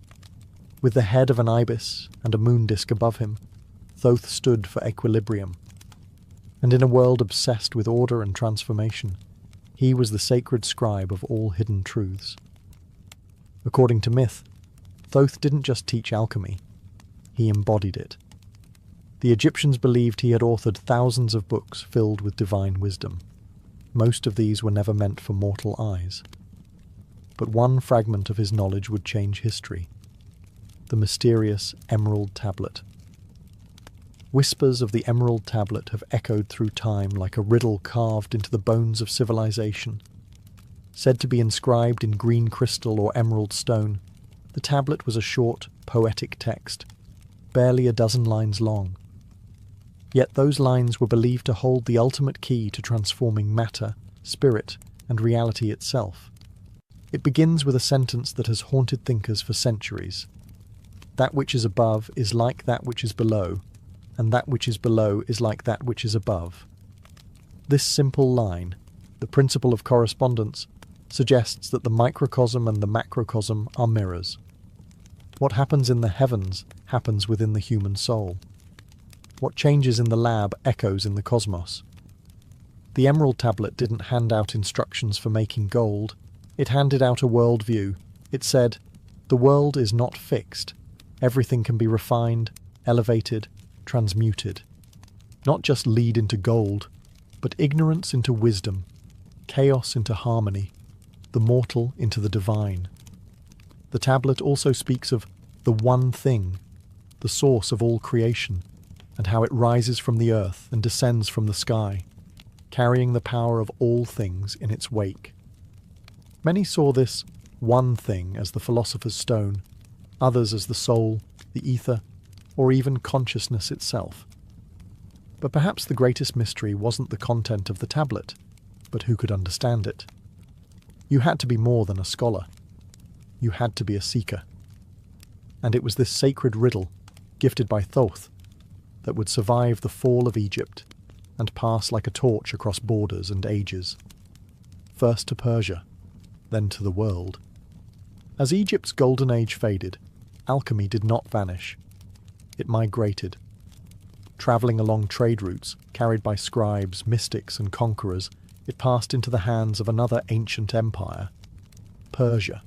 With the head of an ibis and a moon disk above him, Thoth stood for equilibrium. And in a world obsessed with order and transformation, he was the sacred scribe of all hidden truths. According to myth, Thoth didn't just teach alchemy, he embodied it. The Egyptians believed he had authored thousands of books filled with divine wisdom. Most of these were never meant for mortal eyes. But one fragment of his knowledge would change history: the mysterious Emerald Tablet. Whispers of the Emerald Tablet have echoed through time like a riddle carved into the bones of civilization. Said to be inscribed in green crystal or emerald stone, the tablet was a short, poetic text, barely a dozen lines long. Yet those lines were believed to hold the ultimate key to transforming matter, spirit, and reality itself. It begins with a sentence that has haunted thinkers for centuries. That which is above is like that which is below, and that which is below is like that which is above. This simple line, the principle of correspondence, suggests that the microcosm and the macrocosm are mirrors. What happens in the heavens happens within the human soul. What changes in the lab echoes in the cosmos. The Emerald Tablet didn't hand out instructions for making gold. It handed out a worldview. It said, "The world is not fixed. Everything can be refined, elevated, transmuted. Not just lead into gold, but ignorance into wisdom, chaos into harmony, the mortal into the divine." The tablet also speaks of the one thing, the source of all creation, and how it rises from the earth and descends from the sky, carrying the power of all things in its wake. Many saw this one thing as the philosopher's stone, others as the soul, the ether, or even consciousness itself. But perhaps the greatest mystery wasn't the content of the tablet, but who could understand it. You had to be more than a scholar. You had to be a seeker. And it was this sacred riddle, gifted by Thoth, that would survive the fall of Egypt and pass like a torch across borders and ages. First to Persia, then to the world. As Egypt's golden age faded, alchemy did not vanish. It migrated. Travelling along trade routes carried by scribes, mystics and conquerors, it passed into the hands of another ancient empire, Persia.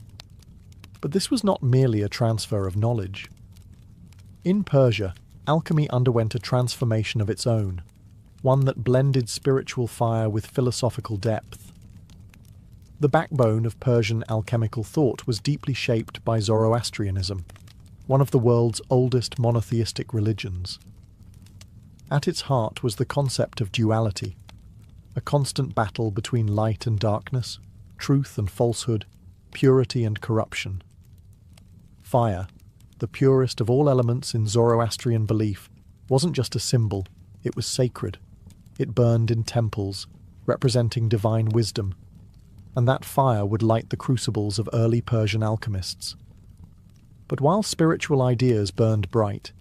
But this was not merely a transfer of knowledge. In Persia, alchemy underwent a transformation of its own, one that blended spiritual fire with philosophical depth. The backbone of Persian alchemical thought was deeply shaped by Zoroastrianism, one of the world's oldest monotheistic religions. At its heart was the concept of duality, a constant battle between light and darkness, truth and falsehood, purity and corruption. Fire, the purest of all elements in Zoroastrian belief, wasn't just a symbol, it was sacred. It burned in temples, representing divine wisdom, and that fire would light the crucibles of early Persian alchemists. But while spiritual ideas burned bright,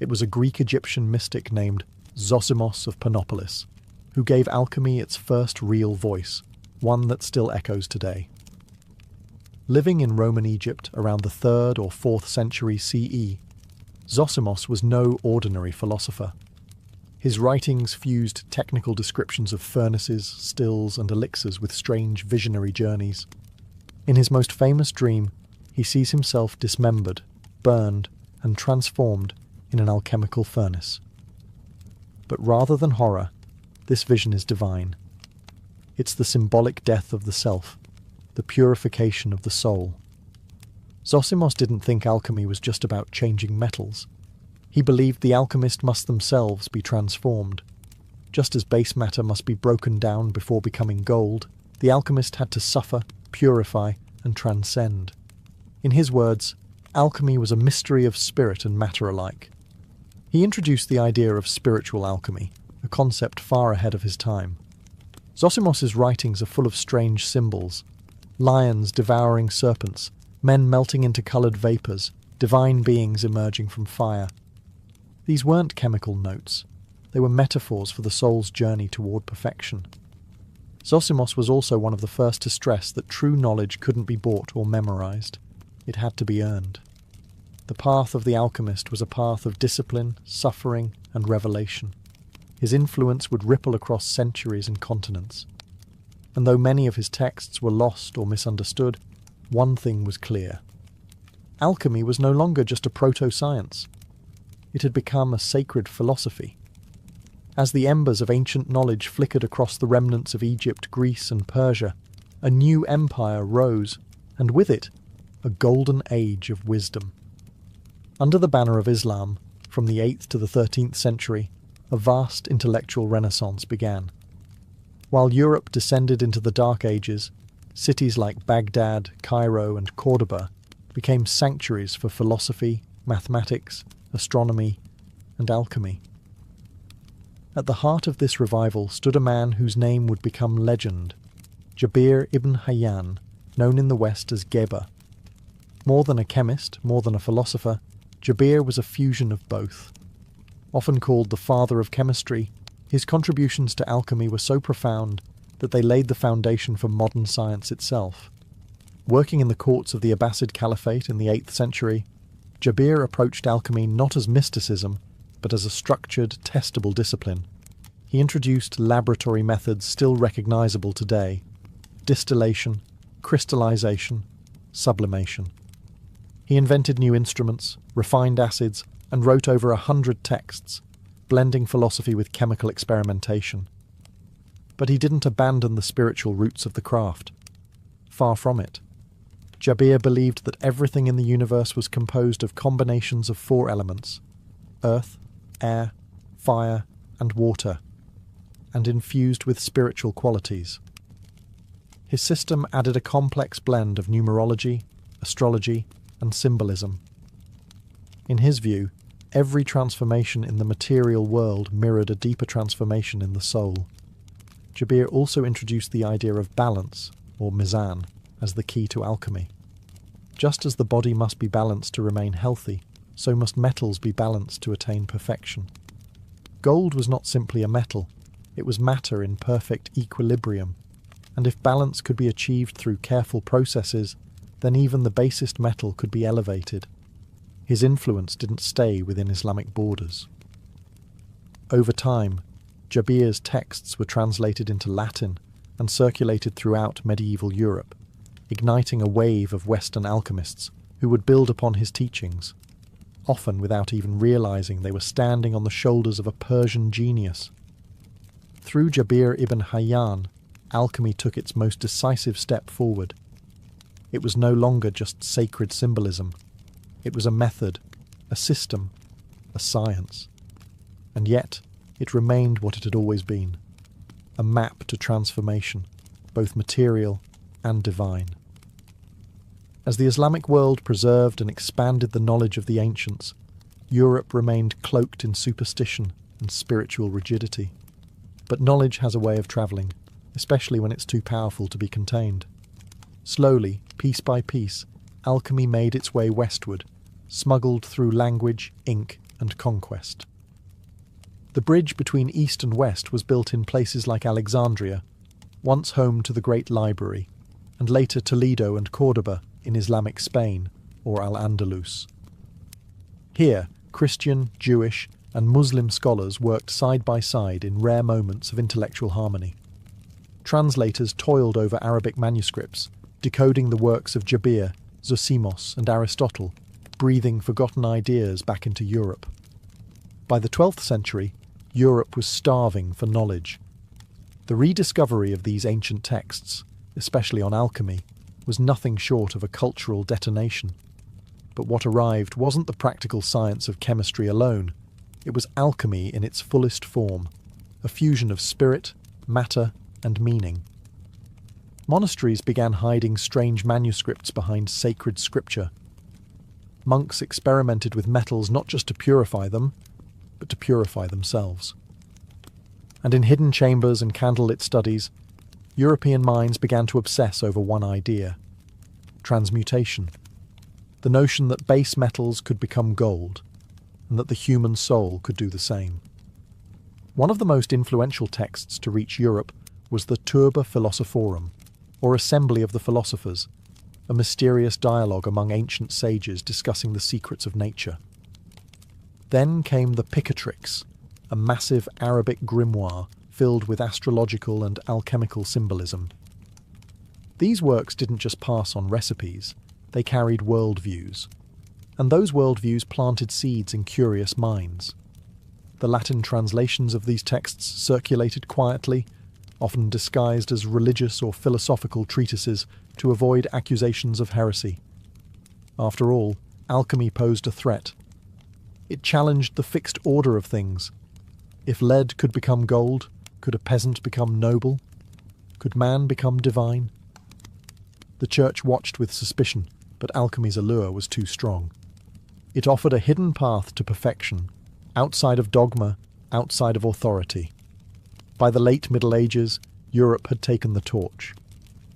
it was a Greek-Egyptian mystic named Zosimos of Panopolis who gave alchemy its first real voice, one that still echoes today. Living in Roman Egypt around the 3rd or 4th century CE, Zosimos was no ordinary philosopher. His writings fused technical descriptions of furnaces, stills, and elixirs with strange visionary journeys. In his most famous dream, he sees himself dismembered, burned, and transformed in an alchemical furnace. But rather than horror, this vision is divine. It's the symbolic death of the self, the purification of the soul. Zosimos didn't think alchemy was just about changing metals. He believed the alchemist must themselves be transformed. Just as base matter must be broken down before becoming gold, the alchemist had to suffer, purify, and transcend. In his words, alchemy was a mystery of spirit and matter alike. He introduced the idea of spiritual alchemy, a concept far ahead of his time. Zosimos's writings are full of strange symbols: lions devouring serpents, men melting into coloured vapours, divine beings emerging from fire. These weren't chemical notes. They were metaphors for the soul's journey toward perfection. Zosimos was also one of the first to stress that true knowledge couldn't be bought or memorized. It had to be earned. The path of the alchemist was a path of discipline, suffering, and revelation. His influence would ripple across centuries and continents. And though many of his texts were lost or misunderstood, one thing was clear. Alchemy was no longer just a proto-science. It had become a sacred philosophy. As the embers of ancient knowledge flickered across the remnants of Egypt, Greece, and Persia, a new empire rose, and with it, a golden age of wisdom. Under the banner of Islam, from the 8th to the 13th century, a vast intellectual renaissance began. While Europe descended into the Dark Ages, cities like Baghdad, Cairo, and Cordoba became sanctuaries for philosophy, mathematics, astronomy, and alchemy. At the heart of this revival stood a man whose name would become legend, Jabir ibn Hayyan, known in the West as Geber. More than a chemist, more than a philosopher, Jabir was a fusion of both. Often called the father of chemistry, his contributions to alchemy were so profound that they laid the foundation for modern science itself. Working in the courts of the Abbasid Caliphate in the 8th century, Jabir approached alchemy not as mysticism, but as a structured, testable discipline. He introduced laboratory methods still recognizable today: distillation, crystallization, sublimation. He invented new instruments, refined acids, and wrote over 100 texts, blending philosophy with chemical experimentation. But he didn't abandon the spiritual roots of the craft. Far from it. Jabir believed that everything in the universe was composed of combinations of 4 elements: earth, air, fire, and water, and infused with spiritual qualities. His system added a complex blend of numerology, astrology, and symbolism. In his view, every transformation in the material world mirrored a deeper transformation in the soul. Jabir also introduced the idea of balance, or mizan, as the key to alchemy. Just as the body must be balanced to remain healthy, so must metals be balanced to attain perfection. Gold was not simply a metal, it was matter in perfect equilibrium, and if balance could be achieved through careful processes, then even the basest metal could be elevated. His influence didn't stay within Islamic borders. Over time, Jabir's texts were translated into Latin and circulated throughout medieval Europe, igniting a wave of Western alchemists who would build upon his teachings, often without even realizing they were standing on the shoulders of a Persian genius. Through Jabir ibn Hayyan, alchemy took its most decisive step forward. It was no longer just sacred symbolism. It was a method, a system, a science. And yet, it remained what it had always been: a map to transformation, both material and divine. As the Islamic world preserved and expanded the knowledge of the ancients, Europe remained cloaked in superstition and spiritual rigidity. But knowledge has a way of travelling, especially when it's too powerful to be contained. Slowly, piece by piece, alchemy made its way westward, smuggled through language, ink, and conquest. The bridge between East and West was built in places like Alexandria, once home to the Great Library, and later Toledo and Córdoba in Islamic Spain, or Al-Andalus. Here, Christian, Jewish, and Muslim scholars worked side by side in rare moments of intellectual harmony. Translators toiled over Arabic manuscripts, decoding the works of Jabir, Zosimos, and Aristotle, breathing forgotten ideas back into Europe. By the 12th century, Europe was starving for knowledge. The rediscovery of these ancient texts, especially on alchemy, was nothing short of a cultural detonation. But what arrived wasn't the practical science of chemistry alone. It was alchemy in its fullest form, a fusion of spirit, matter, and meaning. Monasteries began hiding strange manuscripts behind sacred scripture. Monks experimented with metals not just to purify them, but to purify themselves. And in hidden chambers and candlelit studies, European minds began to obsess over one idea: transmutation. The notion that base metals could become gold, and that the human soul could do the same. One of the most influential texts to reach Europe was the Turba Philosophorum, or Assembly of the Philosophers, a mysterious dialogue among ancient sages discussing the secrets of nature. Then came the Picatrix, a massive Arabic grimoire filled with astrological and alchemical symbolism. These works didn't just pass on recipes, they carried worldviews, and those worldviews planted seeds in curious minds. The Latin translations of these texts circulated quietly, often disguised as religious or philosophical treatises to avoid accusations of heresy. After all, alchemy posed a threat. It challenged the fixed order of things. If lead could become gold, could a peasant become noble? Could man become divine? The church watched with suspicion, but alchemy's allure was too strong. It offered a hidden path to perfection, outside of dogma, outside of authority. By the late Middle Ages, Europe had taken the torch.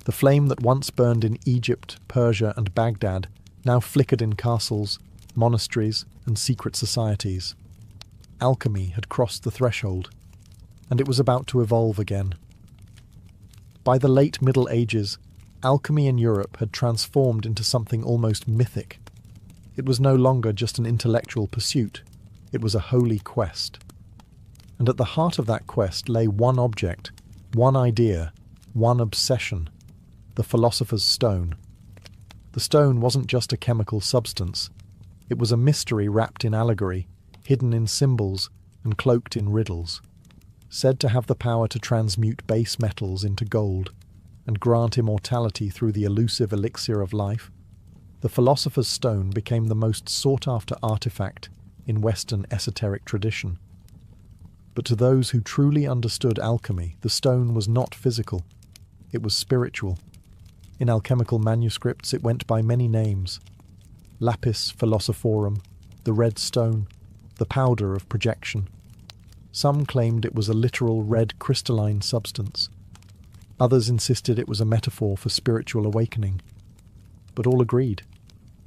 The flame that once burned in Egypt, Persia, and Baghdad now flickered in castles, monasteries, and secret societies. Alchemy had crossed the threshold, and it was about to evolve again. By the late Middle Ages, alchemy in Europe had transformed into something almost mythic. It was no longer just an intellectual pursuit, it was a holy quest. And at the heart of that quest lay one object, one idea, one obsession: the philosopher's stone. The stone wasn't just a chemical substance, it was a mystery wrapped in allegory, hidden in symbols and cloaked in riddles. Said to have the power to transmute base metals into gold and grant immortality through the elusive elixir of life, the philosopher's stone became the most sought-after artifact in Western esoteric tradition. But to those who truly understood alchemy, the stone was not physical, it was spiritual. In alchemical manuscripts it went by many names: lapis philosophorum, the red stone, the powder of projection. Some claimed it was a literal red crystalline substance. Others insisted it was a metaphor for spiritual awakening. But all agreed,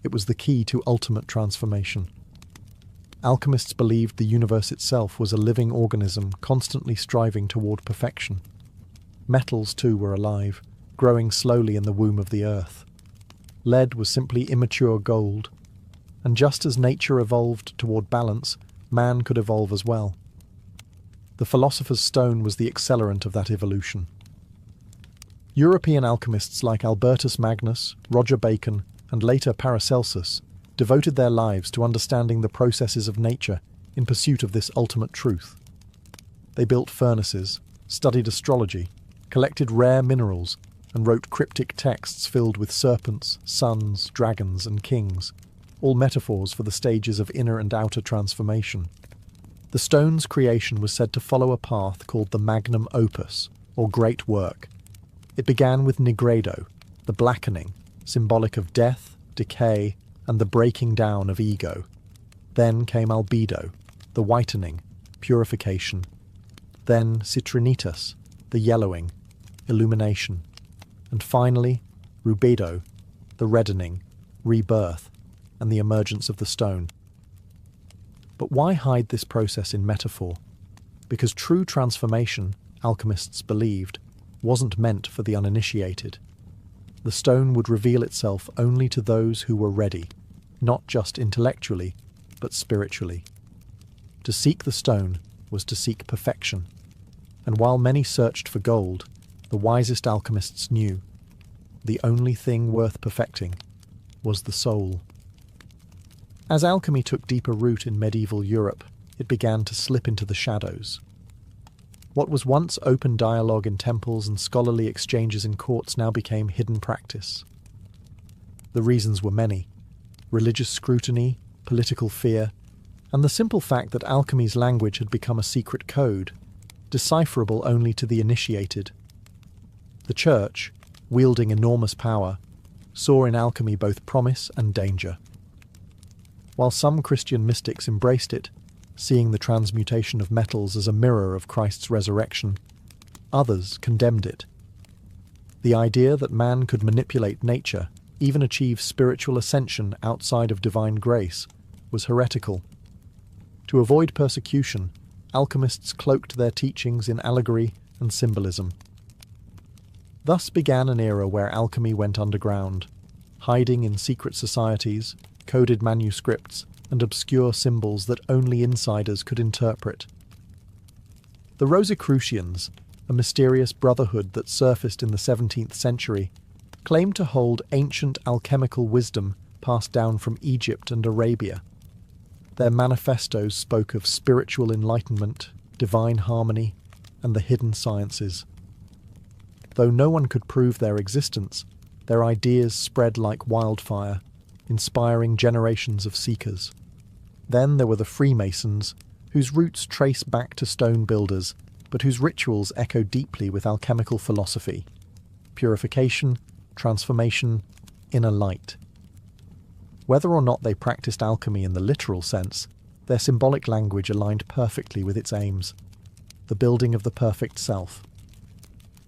it was the key to ultimate transformation. Alchemists believed the universe itself was a living organism constantly striving toward perfection. Metals, too, were alive, growing slowly in the womb of the earth. Lead was simply immature gold, and just as nature evolved toward balance, man could evolve as well. The philosopher's stone was the accelerant of that evolution. European alchemists like Albertus Magnus, Roger Bacon, and later Paracelsus devoted their lives to understanding the processes of nature in pursuit of this ultimate truth. They built furnaces, studied astrology, collected rare minerals, and wrote cryptic texts filled with serpents, suns, dragons, and kings, all metaphors for the stages of inner and outer transformation. The stone's creation was said to follow a path called the magnum opus, or great work. It began with nigredo, the blackening, symbolic of death, decay, and the breaking down of ego. Then came albedo, the whitening, purification. Then citrinitas, the yellowing, illumination. And finally, rubedo, the reddening, rebirth, and the emergence of the stone. But why hide this process in metaphor? Because true transformation, alchemists believed, wasn't meant for the uninitiated. The stone would reveal itself only to those who were ready, not just intellectually, but spiritually. To seek the stone was to seek perfection, and while many searched for gold, the wisest alchemists knew the only thing worth perfecting was the soul. As alchemy took deeper root in medieval Europe, it began to slip into the shadows. What was once open dialogue in temples and scholarly exchanges in courts now became hidden practice. The reasons were many: religious scrutiny, political fear, and the simple fact that alchemy's language had become a secret code, decipherable only to the initiated. The Church, wielding enormous power, saw in alchemy both promise and danger. While some Christian mystics embraced it, seeing the transmutation of metals as a mirror of Christ's resurrection, others condemned it. The idea that man could manipulate nature, even achieve spiritual ascension outside of divine grace, was heretical. To avoid persecution, alchemists cloaked their teachings in allegory and symbolism. Thus began an era where alchemy went underground, hiding in secret societies, coded manuscripts, and obscure symbols that only insiders could interpret. The Rosicrucians, a mysterious brotherhood that surfaced in the 17th century, claimed to hold ancient alchemical wisdom passed down from Egypt and Arabia. Their manifestos spoke of spiritual enlightenment, divine harmony, and the hidden sciences. Though no one could prove their existence, their ideas spread like wildfire, inspiring generations of seekers. Then there were the Freemasons, whose roots trace back to stone builders, but whose rituals echo deeply with alchemical philosophy: purification, transformation, inner light. Whether or not they practiced alchemy in the literal sense, their symbolic language aligned perfectly with its aims: the building of the perfect self.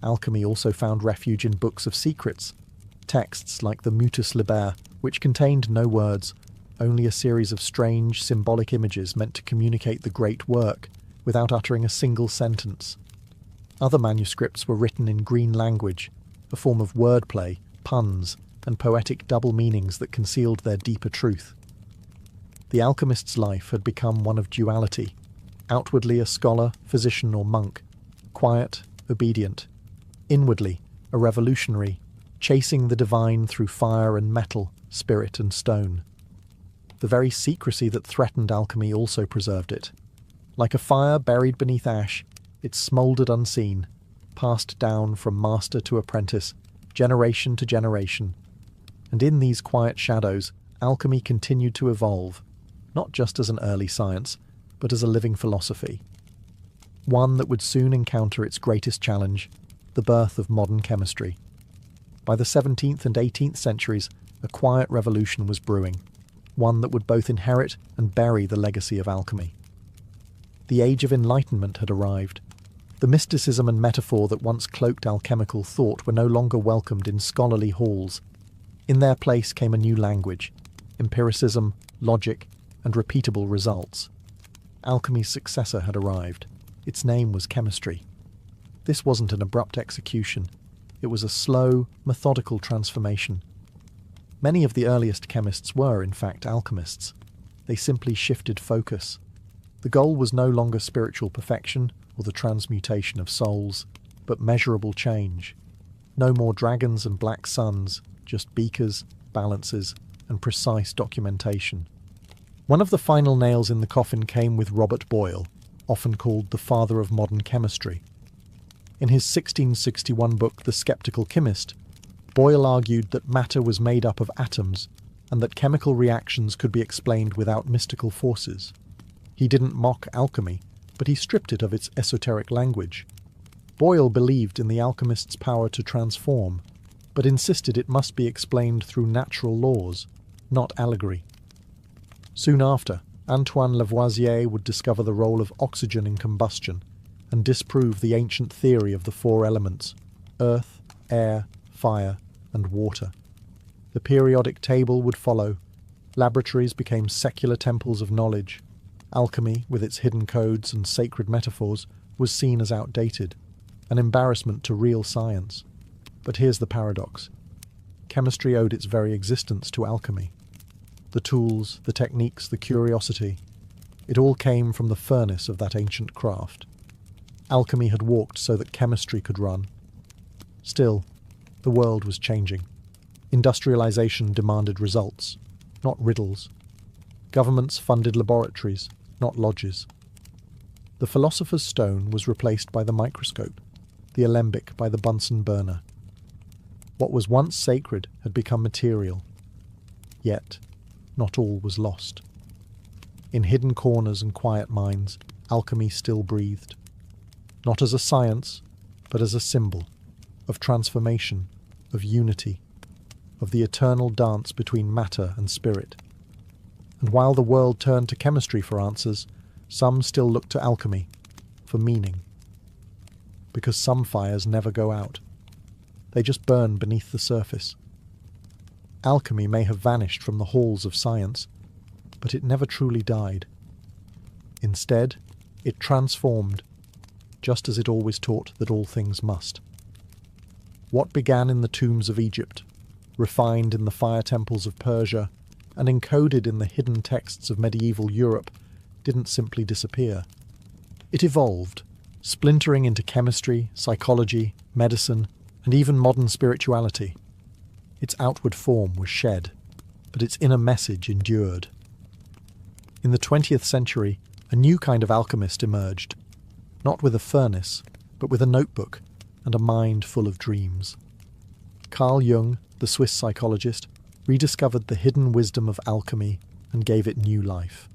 Alchemy also found refuge in books of secrets, texts like the Mutus Liber, which contained no words, only a series of strange, symbolic images meant to communicate the great work without uttering a single sentence. Other manuscripts were written in green language, a form of wordplay, puns, and poetic double meanings that concealed their deeper truth. The alchemist's life had become one of duality, outwardly a scholar, physician, or monk, quiet, obedient, inwardly a revolutionary, chasing the divine through fire and metal, spirit and stone. The very secrecy that threatened alchemy also preserved it. Like a fire buried beneath ash, it smouldered unseen, passed down from master to apprentice, generation to generation. And in these quiet shadows, alchemy continued to evolve, not just as an early science, but as a living philosophy. One that would soon encounter its greatest challenge, the birth of modern chemistry. By the 17th and 18th centuries, a quiet revolution was brewing, one that would both inherit and bury the legacy of alchemy. The Age of Enlightenment had arrived. The mysticism and metaphor that once cloaked alchemical thought were no longer welcomed in scholarly halls. In their place came a new language, empiricism, logic, and repeatable results. Alchemy's successor had arrived. Its name was chemistry. This wasn't an abrupt execution. It was a slow, methodical transformation. Many of the earliest chemists were, in fact, alchemists. They simply shifted focus. The goal was no longer spiritual perfection or the transmutation of souls, but measurable change. No more dragons and black suns, just beakers, balances, and precise documentation. One of the final nails in the coffin came with Robert Boyle, often called the father of modern chemistry. In his 1661 book, The Skeptical Chemist, Boyle argued that matter was made up of atoms and that chemical reactions could be explained without mystical forces. He didn't mock alchemy, but he stripped it of its esoteric language. Boyle believed in the alchemist's power to transform, but insisted it must be explained through natural laws, not allegory. Soon after, Antoine Lavoisier would discover the role of oxygen in combustion and disprove the ancient theory of the four elements: earth, air, fire, and water. The periodic table would follow. Laboratories became secular temples of knowledge. Alchemy, with its hidden codes and sacred metaphors, was seen as outdated, an embarrassment to real science. But here's the paradox. Chemistry owed its very existence to alchemy. The tools, the techniques, the curiosity, it all came from the furnace of that ancient craft. Alchemy had walked so that chemistry could run. Still, the world was changing. Industrialization demanded results, not riddles. Governments funded laboratories, not lodges. The philosopher's stone was replaced by the microscope, the alembic by the Bunsen burner. What was once sacred had become material. Yet, not all was lost. In hidden corners and quiet minds, alchemy still breathed. Not as a science, but as a symbol of transformation, of unity, of the eternal dance between matter and spirit. And while the world turned to chemistry for answers, some still looked to alchemy for meaning. Because some fires never go out. They just burn beneath the surface. Alchemy may have vanished from the halls of science, but it never truly died. Instead, it transformed, just as it always taught that all things must. What began in the tombs of Egypt, refined in the fire temples of Persia, and encoded in the hidden texts of medieval Europe, didn't simply disappear. It evolved, splintering into chemistry, psychology, medicine, and even modern spirituality. Its outward form was shed, but its inner message endured. In the 20th century, a new kind of alchemist emerged, not with a furnace, but with a notebook and a mind full of dreams. Carl Jung, the Swiss psychologist, rediscovered the hidden wisdom of alchemy and gave it new life.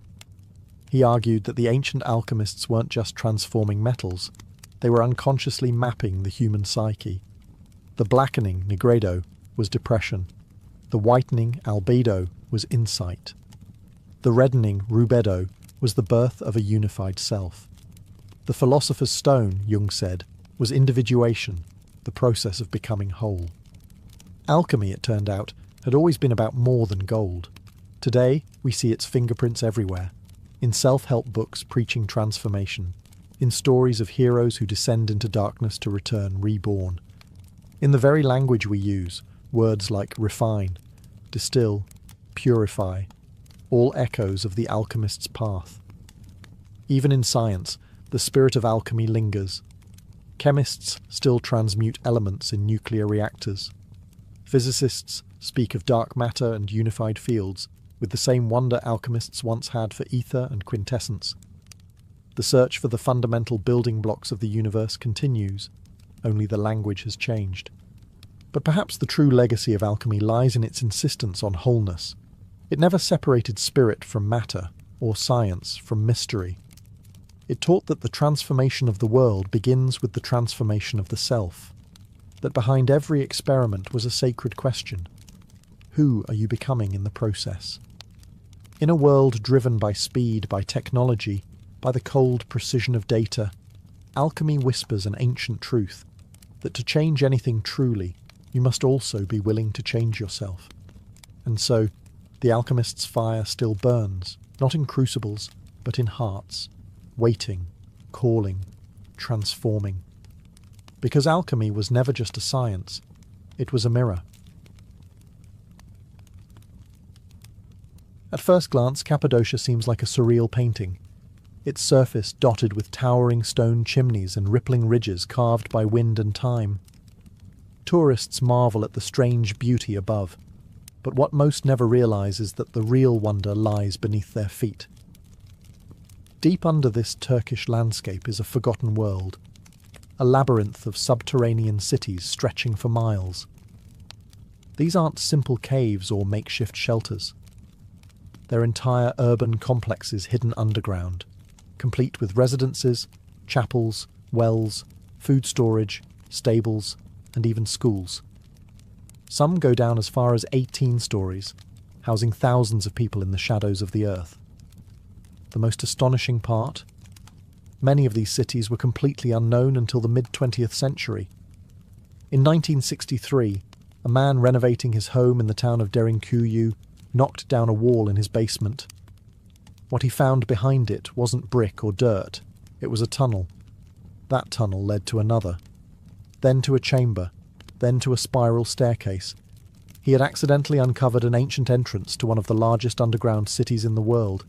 He argued that the ancient alchemists weren't just transforming metals, they were unconsciously mapping the human psyche. The blackening, nigredo, was depression. The whitening, albedo, was insight. The reddening, rubedo, was the birth of a unified self. The philosopher's stone, Jung said, was individuation, the process of becoming whole. Alchemy, it turned out, had always been about more than gold. Today, we see its fingerprints everywhere, in self-help books preaching transformation, in stories of heroes who descend into darkness to return reborn. In the very language we use, words like refine, distill, purify, all echoes of the alchemist's path. Even in science, the spirit of alchemy lingers. Chemists still transmute elements in nuclear reactors. Physicists speak of dark matter and unified fields, with the same wonder alchemists once had for ether and quintessence. The search for the fundamental building blocks of the universe continues, only the language has changed. But perhaps the true legacy of alchemy lies in its insistence on wholeness. It never separated spirit from matter, or science from mystery. It taught that the transformation of the world begins with the transformation of the self, that behind every experiment was a sacred question. Who are you becoming in the process? In a world driven by speed, by technology, by the cold precision of data, alchemy whispers an ancient truth, that to change anything truly, you must also be willing to change yourself. And so, the alchemist's fire still burns, not in crucibles, but in hearts, waiting, calling, transforming. Because alchemy was never just a science, it was a mirror. At first glance, Cappadocia seems like a surreal painting, its surface dotted with towering stone chimneys and rippling ridges carved by wind and time. Tourists marvel at the strange beauty above, but what most never realize is that the real wonder lies beneath their feet. Deep under this Turkish landscape is a forgotten world, a labyrinth of subterranean cities stretching for miles. These aren't simple caves or makeshift shelters. They're entire urban complexes hidden underground, complete with residences, chapels, wells, food storage, stables, and even schools. Some go down as far as 18 stories, housing thousands of people in the shadows of the earth. The most astonishing part? Many of these cities were completely unknown until the mid-20th century. In 1963, a man renovating his home in the town of Derinkuyu knocked down a wall in his basement. What he found behind it wasn't brick or dirt, it was a tunnel. That tunnel led to another, then to a chamber, then to a spiral staircase. He had accidentally uncovered an ancient entrance to one of the largest underground cities in the world.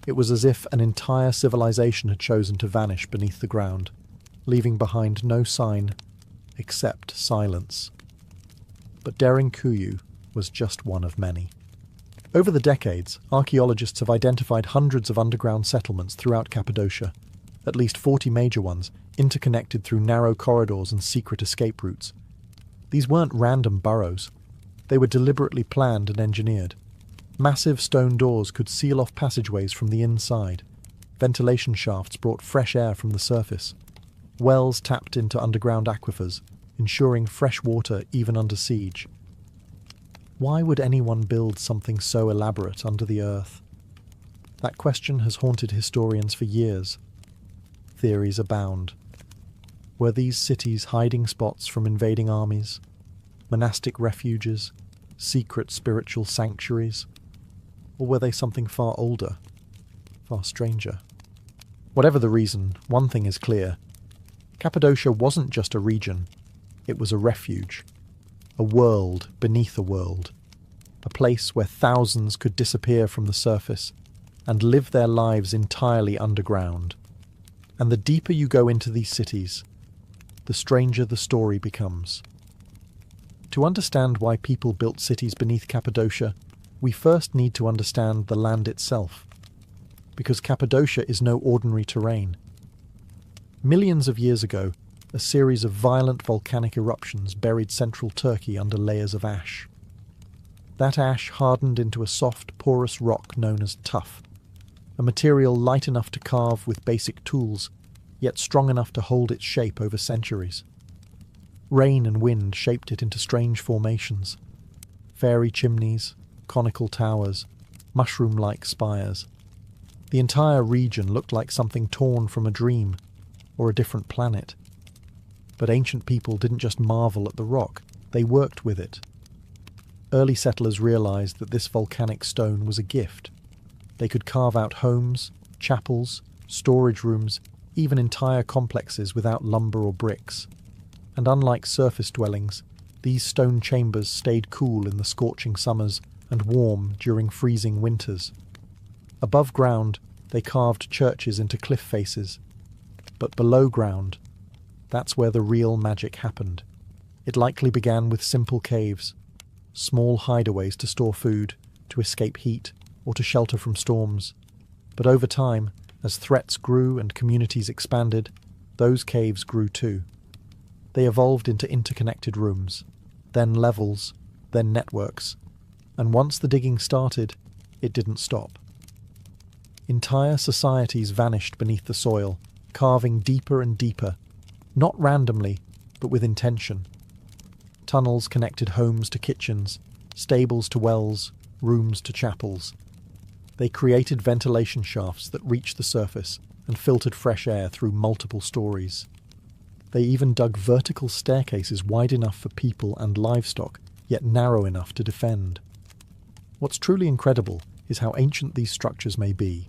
It was as if an entire civilization had chosen to vanish beneath the ground, leaving behind no sign except silence. But Derinkuyu was just one of many. Over the decades, archaeologists have identified hundreds of underground settlements throughout Cappadocia, at least 40 major ones, interconnected through narrow corridors and secret escape routes. These weren't random burrows. They were deliberately planned and engineered. Massive stone doors could seal off passageways from the inside. Ventilation shafts brought fresh air from the surface. Wells tapped into underground aquifers, ensuring fresh water even under siege. Why would anyone build something so elaborate under the earth? That question has haunted historians for years. Theories abound. Were these cities hiding spots from invading armies? Monastic refuges? Secret spiritual sanctuaries? Or were they something far older, far stranger? Whatever the reason, one thing is clear. Cappadocia wasn't just a region, it was a refuge. A world beneath a world. A place where thousands could disappear from the surface and live their lives entirely underground. And the deeper you go into these cities, the stranger the story becomes. To understand why people built cities beneath Cappadocia, we first need to understand the land itself, because Cappadocia is no ordinary terrain. Millions of years ago, a series of violent volcanic eruptions buried central Turkey under layers of ash. That ash hardened into a soft, porous rock known as tuff, a material light enough to carve with basic tools, yet strong enough to hold its shape over centuries. Rain and wind shaped it into strange formations. Fairy chimneys, conical towers, mushroom-like spires. The entire region looked like something torn from a dream, or a different planet. But ancient people didn't just marvel at the rock, they worked with it. early settlers realized that this volcanic stone was a gift. They could carve out homes, chapels, storage rooms, even entire complexes without lumber or bricks. And unlike surface dwellings, these stone chambers stayed cool in the scorching summers and warm during freezing winters. Above ground, they carved churches into cliff faces. But below ground, that's where the real magic happened. It likely began with simple caves, small hideaways to store food, to escape heat, or to shelter from storms. But over time, as threats grew and communities expanded, those caves grew too. They evolved into interconnected rooms, then levels, then networks, and once the digging started, it didn't stop. Entire societies vanished beneath the soil, carving deeper and deeper, not randomly, but with intention. Tunnels connected homes to kitchens, stables to wells, rooms to chapels. They created ventilation shafts that reached the surface and filtered fresh air through multiple stories. They even dug vertical staircases wide enough for people and livestock, yet narrow enough to defend. What's truly incredible is how ancient these structures may be.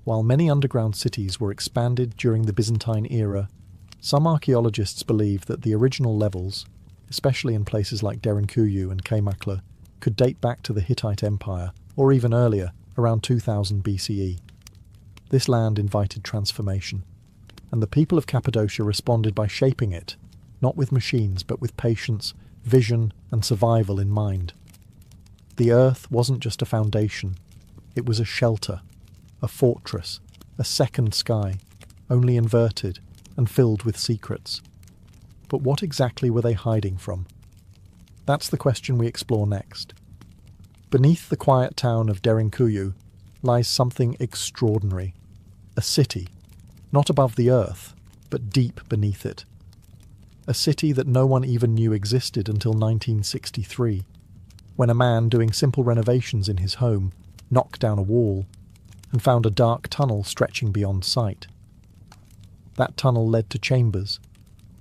While many underground cities were expanded during the Byzantine era, some archaeologists believe that the original levels, especially in places like Derinkuyu and Kaymaklı, could date back to the Hittite Empire, or even earlier, around 2000 BCE. This land invited transformation, and the people of Cappadocia responded by shaping it, not with machines but with patience, vision, and survival in mind. The earth wasn't just a foundation, it was a shelter, a fortress, a second sky, only inverted and filled with secrets. But what exactly were they hiding from? That's the question we explore next. Beneath the quiet town of Derinkuyu lies something extraordinary. A city, not above the earth, but deep beneath it. A city that no one even knew existed until 1963, when a man doing simple renovations in his home knocked down a wall and found a dark tunnel stretching beyond sight. That tunnel led to chambers.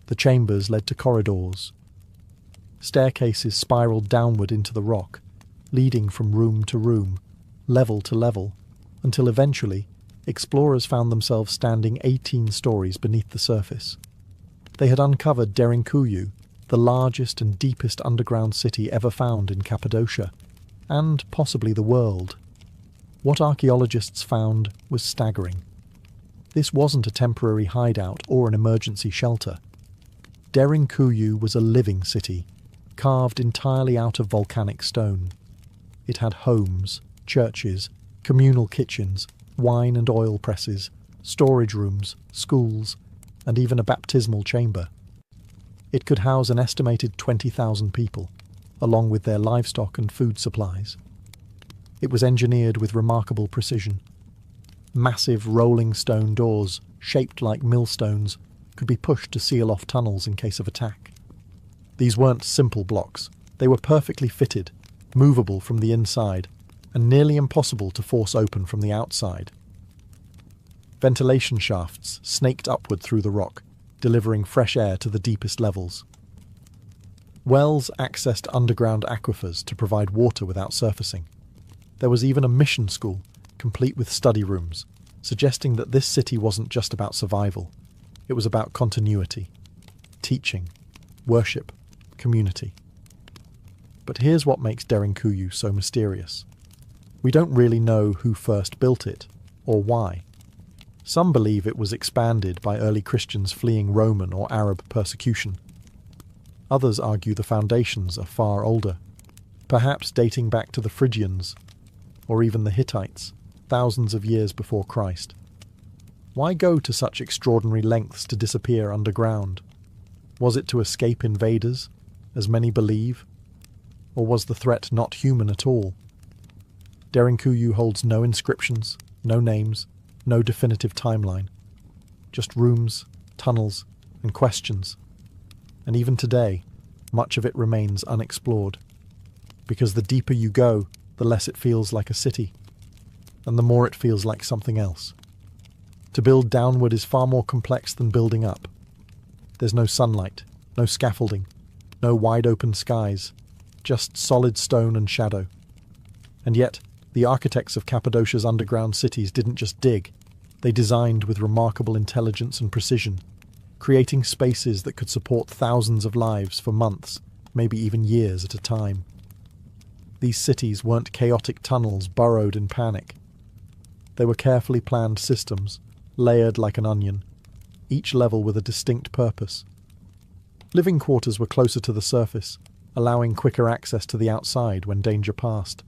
The chambers led to corridors. Staircases spiraled downward into the rock, leading from room to room, level to level, until eventually explorers found themselves standing 18 stories beneath the surface. They had uncovered Derinkuyu, the largest and deepest underground city ever found in Cappadocia, and possibly the world. What archaeologists found was staggering. This wasn't a temporary hideout or an emergency shelter. Derinkuyu was a living city, carved entirely out of volcanic stone. It had homes, churches, communal kitchens, wine and oil presses, storage rooms, schools, and even a baptismal chamber. It could house an estimated 20,000 people, along with their livestock and food supplies. It was engineered with remarkable precision. Massive rolling stone doors, shaped like millstones, could be pushed to seal off tunnels in case of attack. These weren't simple blocks. They were perfectly fitted, movable from the inside, and nearly impossible to force open from the outside. Ventilation shafts snaked upward through the rock, delivering fresh air to the deepest levels. Wells accessed underground aquifers to provide water without surfacing. There was even a mission school, complete with study rooms, suggesting that this city wasn't just about survival. It was about continuity, teaching, worship, community. But here's what makes Derinkuyu so mysterious. We don't really know who first built it, or why. Some believe it was expanded by early Christians fleeing Roman or Arab persecution. Others argue the foundations are far older, perhaps dating back to the Phrygians, or even the Hittites, thousands of years before Christ. Why go to such extraordinary lengths to disappear underground? Was it to escape invaders, as many believe? Or was the threat not human at all? Derinkuyu holds no inscriptions, no names, no definitive timeline. Just rooms, tunnels, and questions. And even today, much of it remains unexplored. Because the deeper you go, the less it feels like a city, and the more it feels like something else. To build downward is far more complex than building up. There's no sunlight, no scaffolding, no wide-open skies, just solid stone and shadow. And yet, the architects of Cappadocia's underground cities didn't just dig. They designed with remarkable intelligence and precision, creating spaces that could support thousands of lives for months, maybe even years at a time. These cities weren't chaotic tunnels burrowed in panic. They were carefully planned systems, layered like an onion, each level with a distinct purpose. Living quarters were closer to the surface, allowing quicker access to the outside when danger passed.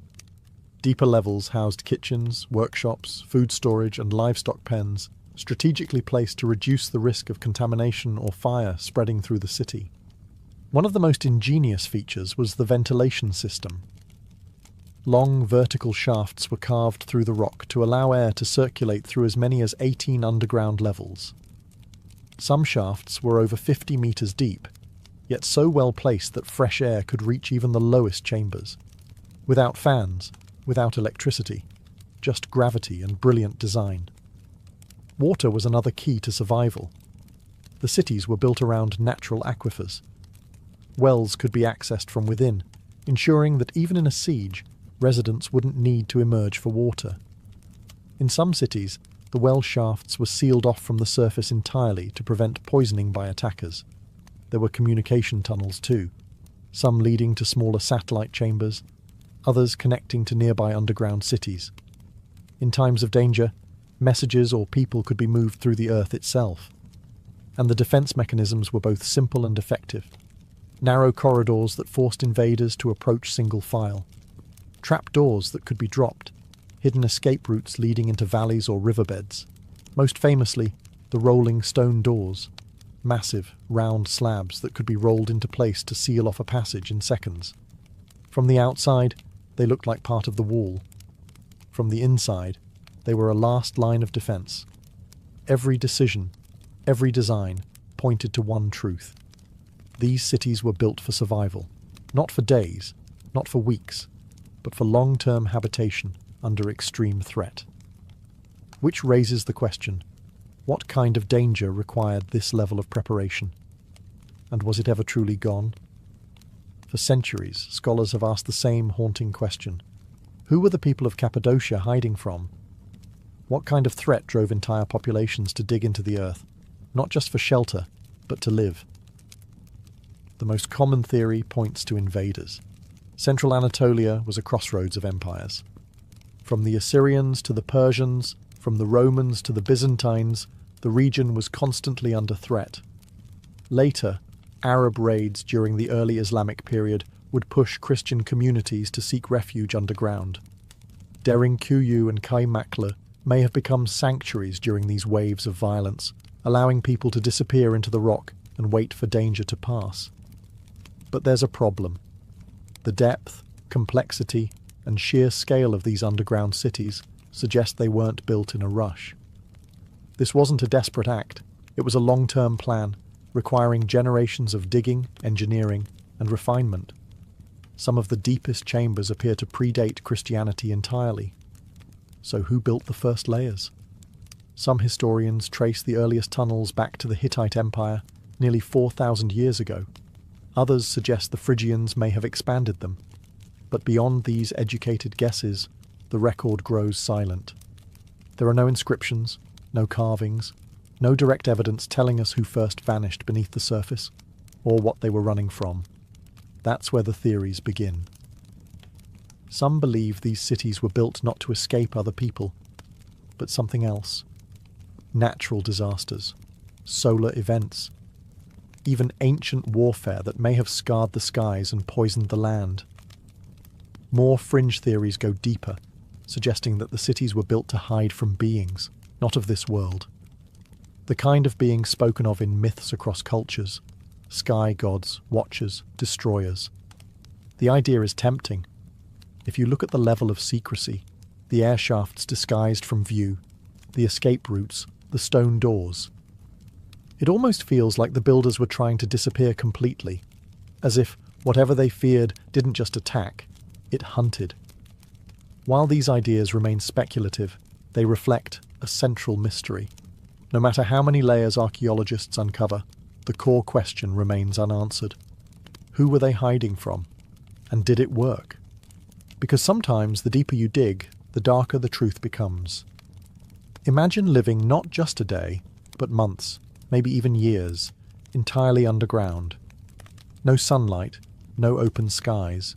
Deeper levels housed kitchens, workshops, food storage, and livestock pens, strategically placed to reduce the risk of contamination or fire spreading through the city. One of the most ingenious features was the ventilation system. Long vertical shafts were carved through the rock to allow air to circulate through as many as 18 underground levels. Some shafts were over 50 meters deep, yet so well placed that fresh air could reach even the lowest chambers. Without fans, without electricity, just gravity and brilliant design. Water was another key to survival. The cities were built around natural aquifers. Wells could be accessed from within, ensuring that even in a siege, residents wouldn't need to emerge for water. In some cities, the well shafts were sealed off from the surface entirely to prevent poisoning by attackers. There were communication tunnels too, some leading to smaller satellite chambers, others connecting to nearby underground cities. In times of danger, messages or people could be moved through the earth itself. And the defense mechanisms were both simple and effective. Narrow corridors that forced invaders to approach single file. Trap doors that could be dropped. Hidden escape routes leading into valleys or riverbeds. Most famously, the rolling stone doors. Massive, round slabs that could be rolled into place to seal off a passage in seconds. From the outside, they looked like part of the wall. From the inside, they were a last line of defense. Every decision, every design, pointed to one truth. These cities were built for survival, not for days, not for weeks, but for long-term habitation under extreme threat. Which raises the question, what kind of danger required this level of preparation? And was it ever truly gone? For centuries, scholars have asked the same haunting question. Who were the people of Cappadocia hiding from? What kind of threat drove entire populations to dig into the earth, not just for shelter, but to live? The most common theory points to invaders. Central Anatolia was a crossroads of empires. From the Assyrians to the Persians, from the Romans to the Byzantines, the region was constantly under threat. Later, Arab raids during the early Islamic period would push Christian communities to seek refuge underground. Derinkuyu and Kaymaklı may have become sanctuaries during these waves of violence, allowing people to disappear into the rock and wait for danger to pass. But there's a problem. The depth, complexity, and sheer scale of these underground cities suggest they weren't built in a rush. This wasn't a desperate act, it was a long-term plan, requiring generations of digging, engineering, and refinement. Some of the deepest chambers appear to predate Christianity entirely. So who built the first layers? Some historians trace the earliest tunnels back to the Hittite Empire, nearly 4,000 years ago. Others suggest the Phrygians may have expanded them. But beyond these educated guesses, the record grows silent. There are no inscriptions, no carvings, no direct evidence telling us who first vanished beneath the surface, or what they were running from. That's where the theories begin. Some believe these cities were built not to escape other people, but something else. Natural disasters, solar events, even ancient warfare that may have scarred the skies and poisoned the land. More fringe theories go deeper, suggesting that the cities were built to hide from beings, not of this world. The kind of beings spoken of in myths across cultures, sky gods, watchers, destroyers. The idea is tempting. If you look at the level of secrecy, the air shafts disguised from view, the escape routes, the stone doors. It almost feels like the builders were trying to disappear completely, as if whatever they feared didn't just attack, it hunted. While these ideas remain speculative, they reflect a central mystery. No matter how many layers archaeologists uncover, the core question remains unanswered. Who were they hiding from? And did it work? Because sometimes the deeper you dig, the darker the truth becomes. Imagine living not just a day, but months, maybe even years, entirely underground. No sunlight, no open skies,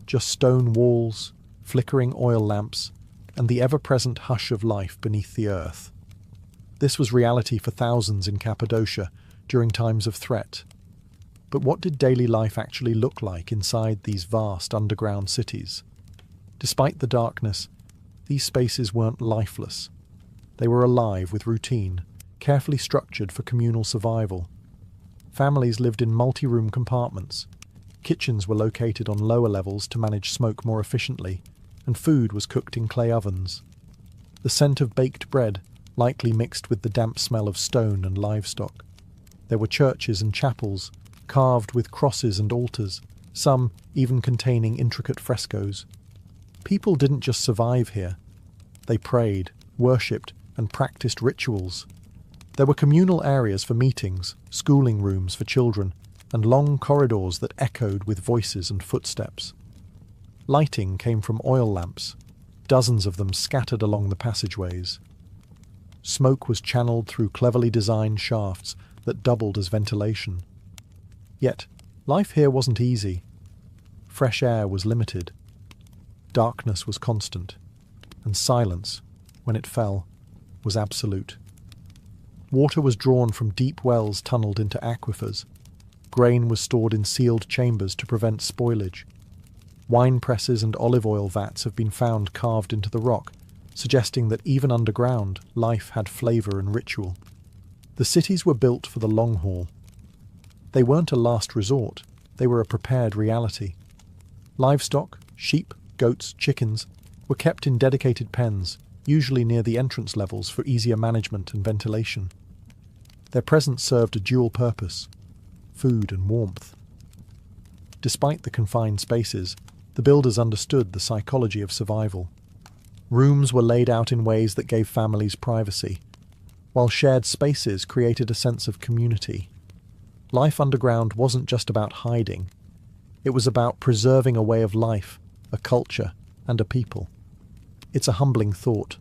just stone walls, flickering oil lamps, and the ever-present hush of life beneath the earth. This was reality for thousands in Cappadocia during times of threat. But what did daily life actually look like inside these vast underground cities? Despite the darkness, these spaces weren't lifeless. They were alive with routine, carefully structured for communal survival. Families lived in multi-room compartments. Kitchens were located on lower levels to manage smoke more efficiently, and food was cooked in clay ovens. The scent of baked bread likely mixed with the damp smell of stone and livestock. There were churches and chapels, carved with crosses and altars, some even containing intricate frescoes. People didn't just survive here. They prayed, worshipped, and practiced rituals. There were communal areas for meetings, schooling rooms for children, and long corridors that echoed with voices and footsteps. Lighting came from oil lamps, dozens of them scattered along the passageways. Smoke was channeled through cleverly designed shafts that doubled as ventilation. Yet, life here wasn't easy. Fresh air was limited. Darkness was constant, and silence, when it fell, was absolute. Water was drawn from deep wells tunneled into aquifers. Grain was stored in sealed chambers to prevent spoilage. Wine presses and olive oil vats have been found carved into the rock, suggesting that even underground, life had flavour and ritual. The cities were built for the long haul. They weren't a last resort, they were a prepared reality. Livestock, sheep, goats, chickens, were kept in dedicated pens, usually near the entrance levels for easier management and ventilation. Their presence served a dual purpose: food and warmth. Despite the confined spaces, the builders understood the psychology of survival. Rooms were laid out in ways that gave families privacy, while shared spaces created a sense of community. Life underground wasn't just about hiding. It was about preserving a way of life, a culture, and a people. It's a humbling thought.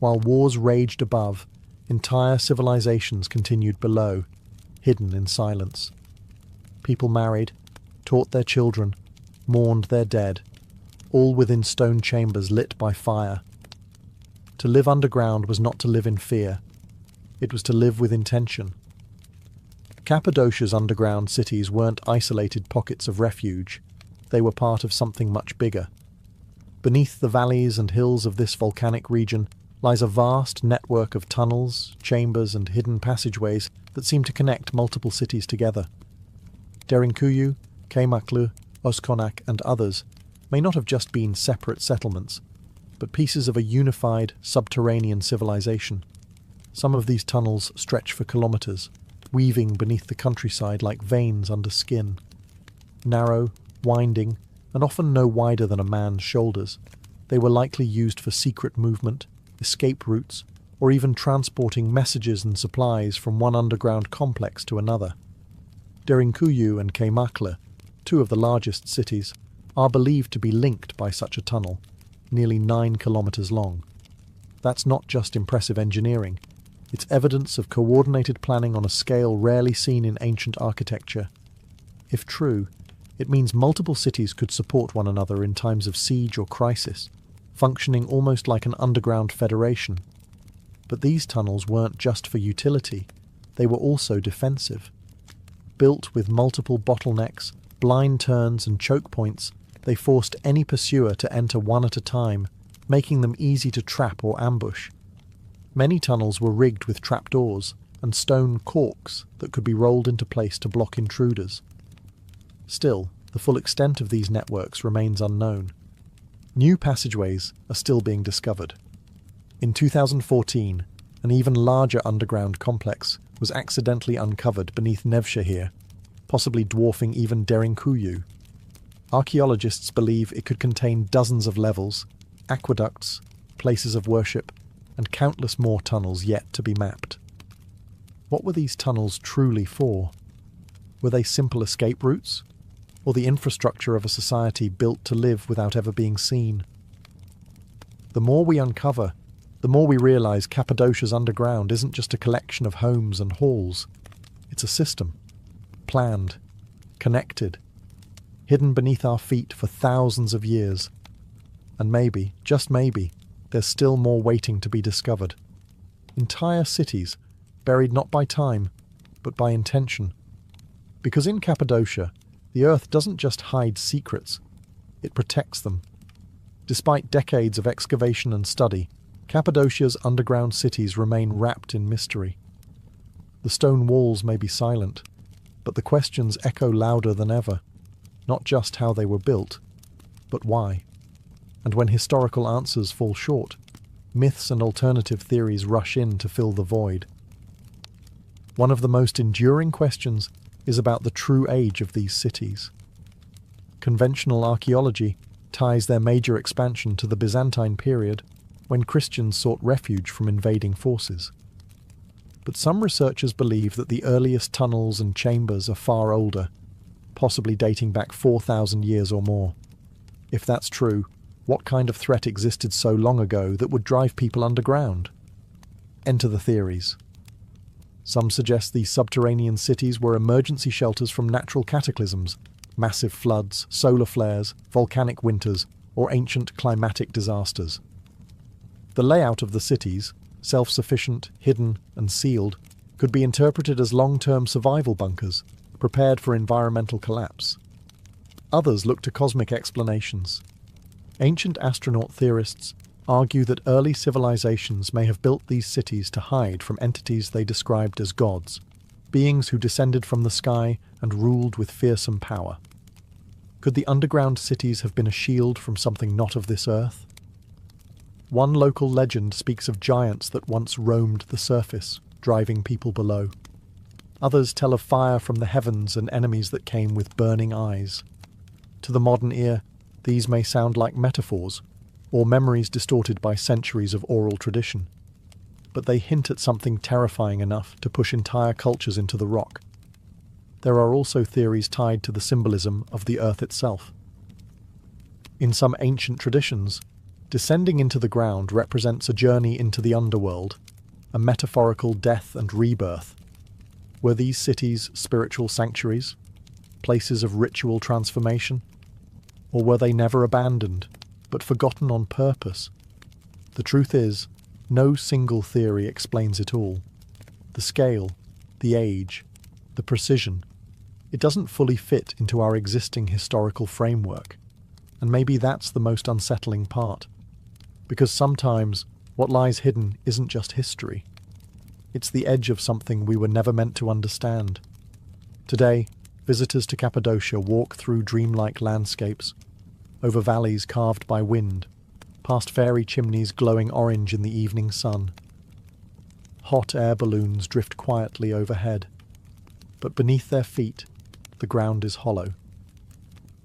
While wars raged above, entire civilizations continued below, hidden in silence. People married, taught their children, mourned their dead, all within stone chambers lit by fire. To live underground was not to live in fear. It was to live with intention. Cappadocia's underground cities weren't isolated pockets of refuge. They were part of something much bigger. Beneath the valleys and hills of this volcanic region lies a vast network of tunnels, chambers, and hidden passageways that seem to connect multiple cities together. Derinkuyu, Kaymaklu, Oskonak, and others may not have just been separate settlements, but pieces of a unified, subterranean civilization. Some of these tunnels stretch for kilometers, weaving beneath the countryside like veins under skin. Narrow, winding, and often no wider than a man's shoulders, they were likely used for secret movement, escape routes, or even transporting messages and supplies from one underground complex to another. Derinkuyu and Kaymaklu, two of the largest cities, are believed to be linked by such a tunnel, nearly 9 kilometers long. That's not just impressive engineering, it's evidence of coordinated planning on a scale rarely seen in ancient architecture. If true, it means multiple cities could support one another in times of siege or crisis, functioning almost like an underground federation. But these tunnels weren't just for utility, they were also defensive. Built with multiple bottlenecks, blind turns and choke points, they forced any pursuer to enter one at a time, making them easy to trap or ambush. Many tunnels were rigged with trapdoors and stone corks that could be rolled into place to block intruders. Still, the full extent of these networks remains unknown. New passageways are still being discovered. In 2014, an even larger underground complex was accidentally uncovered beneath Nevşehir, possibly dwarfing even Derinkuyu. Archaeologists believe it could contain dozens of levels, aqueducts, places of worship, and countless more tunnels yet to be mapped. What were these tunnels truly for? Were they simple escape routes? or the infrastructure of a society built to live without ever being seen. The more we uncover, the more we realize Cappadocia's underground isn't just a collection of homes and halls. It's a system, planned, connected, hidden beneath our feet for thousands of years. And maybe, just maybe, there's still more waiting to be discovered. Entire cities, buried not by time, but by intention. Because in Cappadocia, the earth doesn't just hide secrets, it protects them. Despite decades of excavation and study, Cappadocia's underground cities remain wrapped in mystery. The stone walls may be silent, but the questions echo louder than ever. Not just how they were built, but why. And when historical answers fall short, myths and alternative theories rush in to fill the void. One of the most enduring questions is about the true age of these cities. Conventional archaeology ties their major expansion to the Byzantine period, when Christians sought refuge from invading forces. But some researchers believe that the earliest tunnels and chambers are far older, possibly dating back 4,000 years or more. If that's true, what kind of threat existed so long ago that would drive people underground? Enter the theories. Some suggest these subterranean cities were emergency shelters from natural cataclysms, massive floods, solar flares, volcanic winters, or ancient climatic disasters. The layout of the cities, self-sufficient, hidden, and sealed, could be interpreted as long-term survival bunkers, prepared for environmental collapse. Others look to cosmic explanations. Ancient astronaut theorists argue that early civilizations may have built these cities to hide from entities they described as gods, beings who descended from the sky and ruled with fearsome power. Could the underground cities have been a shield from something not of this earth? One local legend speaks of giants that once roamed the surface, driving people below. Others tell of fire from the heavens and enemies that came with burning eyes. To the modern ear, these may sound like metaphors, or memories distorted by centuries of oral tradition. But they hint at something terrifying enough to push entire cultures into the rock. There are also theories tied to the symbolism of the earth itself. In some ancient traditions, descending into the ground represents a journey into the underworld, a metaphorical death and rebirth. Were these cities spiritual sanctuaries, places of ritual transformation? Or were they never abandoned, but forgotten on purpose? The truth is, no single theory explains it all. The scale, the age, the precision, it doesn't fully fit into our existing historical framework. And maybe that's the most unsettling part. Because sometimes what lies hidden isn't just history. It's the edge of something we were never meant to understand. Today, visitors to Cappadocia walk through dreamlike landscapes, over valleys carved by wind, past fairy chimneys glowing orange in the evening sun. Hot air balloons drift quietly overhead, but beneath their feet, the ground is hollow.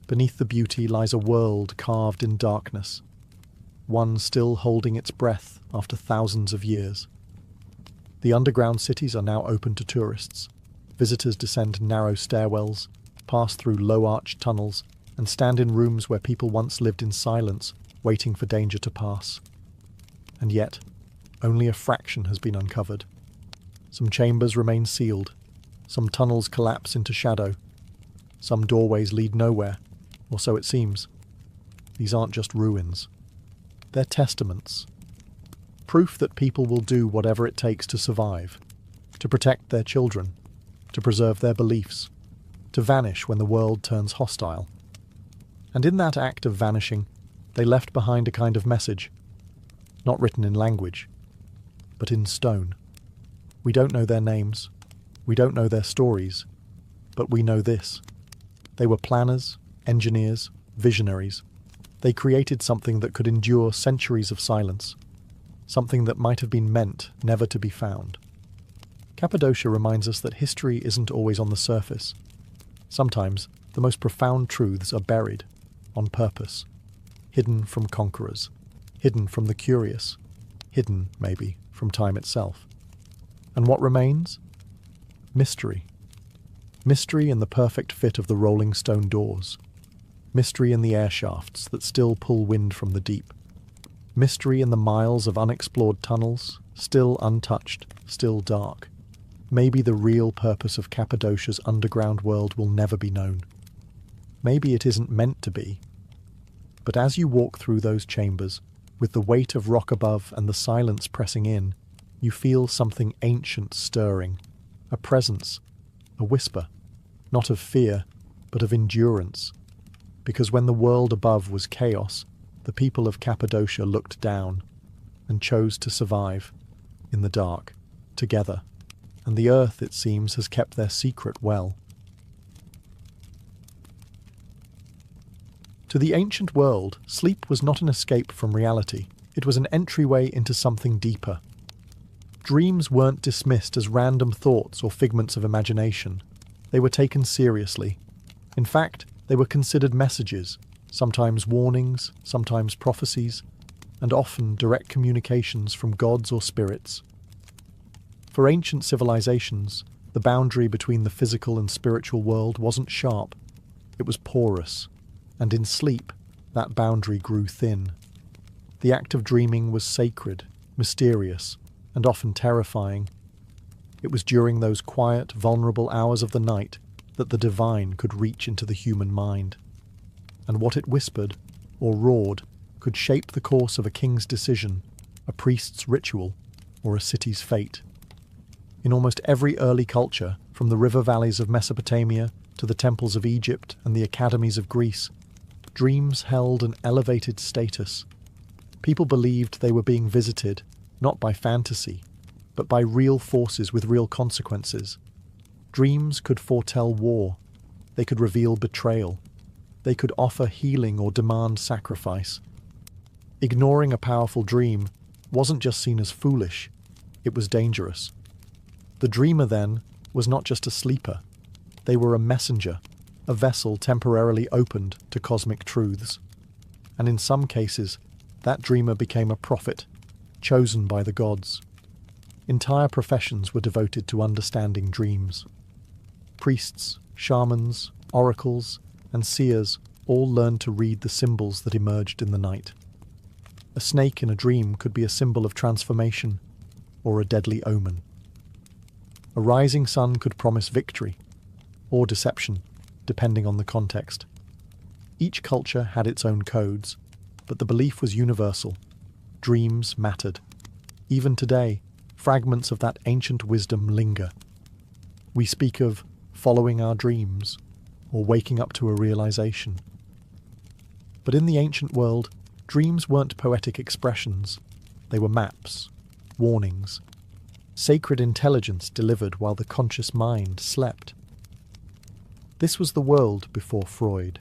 Beneath the beauty lies a world carved in darkness, one still holding its breath after thousands of years. The underground cities are now open to tourists. Visitors descend narrow stairwells, pass through low-arched tunnels, and stand in rooms where people once lived in silence, waiting for danger to pass. And yet, only a fraction has been uncovered. Some chambers remain sealed, some tunnels collapse into shadow, some doorways lead nowhere, or so it seems. These aren't just ruins. They're testaments. Proof that people will do whatever it takes to survive, to protect their children, to preserve their beliefs, to vanish when the world turns hostile. And in that act of vanishing, they left behind a kind of message, not written in language, but in stone. We don't know their names, we don't know their stories, but we know this. They were planners, engineers, visionaries. They created something that could endure centuries of silence, something that might have been meant never to be found. Cappadocia reminds us that history isn't always on the surface. Sometimes the most profound truths are buried, on purpose, hidden from conquerors, hidden from the curious, hidden, maybe, from time itself. And what remains? Mystery. Mystery in the perfect fit of the rolling stone doors. Mystery in the air shafts that still pull wind from the deep. Mystery in the miles of unexplored tunnels, still untouched, still dark. Maybe the real purpose of Cappadocia's underground world will never be known. Maybe it isn't meant to be. But as you walk through those chambers, with the weight of rock above and the silence pressing in, you feel something ancient stirring, a presence, a whisper, not of fear, but of endurance. Because when the world above was chaos, the people of Cappadocia looked down and chose to survive, in the dark, together. And the earth, it seems, has kept their secret well. To the ancient world, sleep was not an escape from reality. It was an entryway into something deeper. Dreams weren't dismissed as random thoughts or figments of imagination. They were taken seriously. In fact, they were considered messages, sometimes warnings, sometimes prophecies, and often direct communications from gods or spirits. For ancient civilizations, the boundary between the physical and spiritual world wasn't sharp. It was porous, and in sleep, that boundary grew thin. The act of dreaming was sacred, mysterious, and often terrifying. It was during those quiet, vulnerable hours of the night that the divine could reach into the human mind. And what it whispered, or roared, could shape the course of a king's decision, a priest's ritual, or a city's fate. In almost every early culture, from the river valleys of Mesopotamia to the temples of Egypt and the academies of Greece, dreams held an elevated status. People believed they were being visited, not by fantasy, but by real forces with real consequences. Dreams could foretell war. They could reveal betrayal. They could offer healing or demand sacrifice. Ignoring a powerful dream wasn't just seen as foolish, it was dangerous. The dreamer, then, was not just a sleeper. They were a messenger, a vessel temporarily opened to cosmic truths. And in some cases, that dreamer became a prophet, chosen by the gods. Entire professions were devoted to understanding dreams. Priests, shamans, oracles, and seers all learned to read the symbols that emerged in the night. A snake in a dream could be a symbol of transformation or a deadly omen. A rising sun could promise victory or deception, depending on the context. Each culture had its own codes, but the belief was universal. Dreams mattered. Even today, fragments of that ancient wisdom linger. We speak of following our dreams or waking up to a realization. But in the ancient world, dreams weren't poetic expressions. They were maps, warnings, sacred intelligence delivered while the conscious mind slept. This was the world before Freud,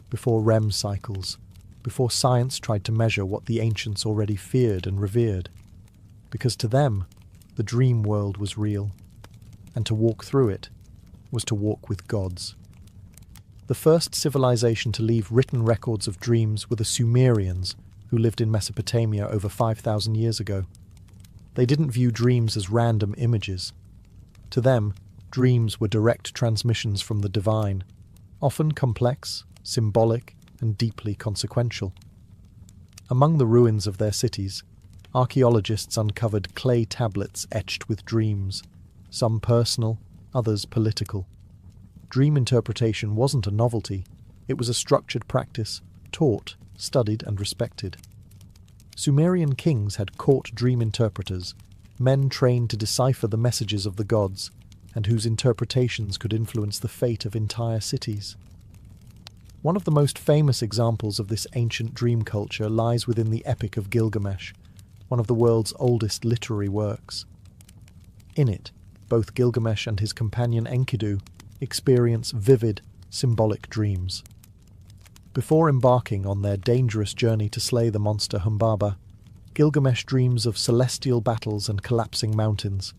before REM cycles, before science tried to measure what the ancients already feared and revered. Because to them, the dream world was real, and to walk through it was to walk with gods. The first civilization to leave written records of dreams were the Sumerians, who lived in Mesopotamia over 5,000 years ago. They didn't view dreams as random images. To them, dreams were direct transmissions from the divine, often complex, symbolic, and deeply consequential. Among the ruins of their cities, archaeologists uncovered clay tablets etched with dreams, some personal, others political. Dream interpretation wasn't a novelty, it was a structured practice, taught, studied, and respected. Sumerian kings had court dream interpreters, men trained to decipher the messages of the gods, and whose interpretations could influence the fate of entire cities. One of the most famous examples of this ancient dream culture lies within the Epic of Gilgamesh, one of the world's oldest literary works. In it, both Gilgamesh and his companion Enkidu experience vivid, symbolic dreams. Before embarking on their dangerous journey to slay the monster Humbaba, Gilgamesh dreams of celestial battles and collapsing mountains,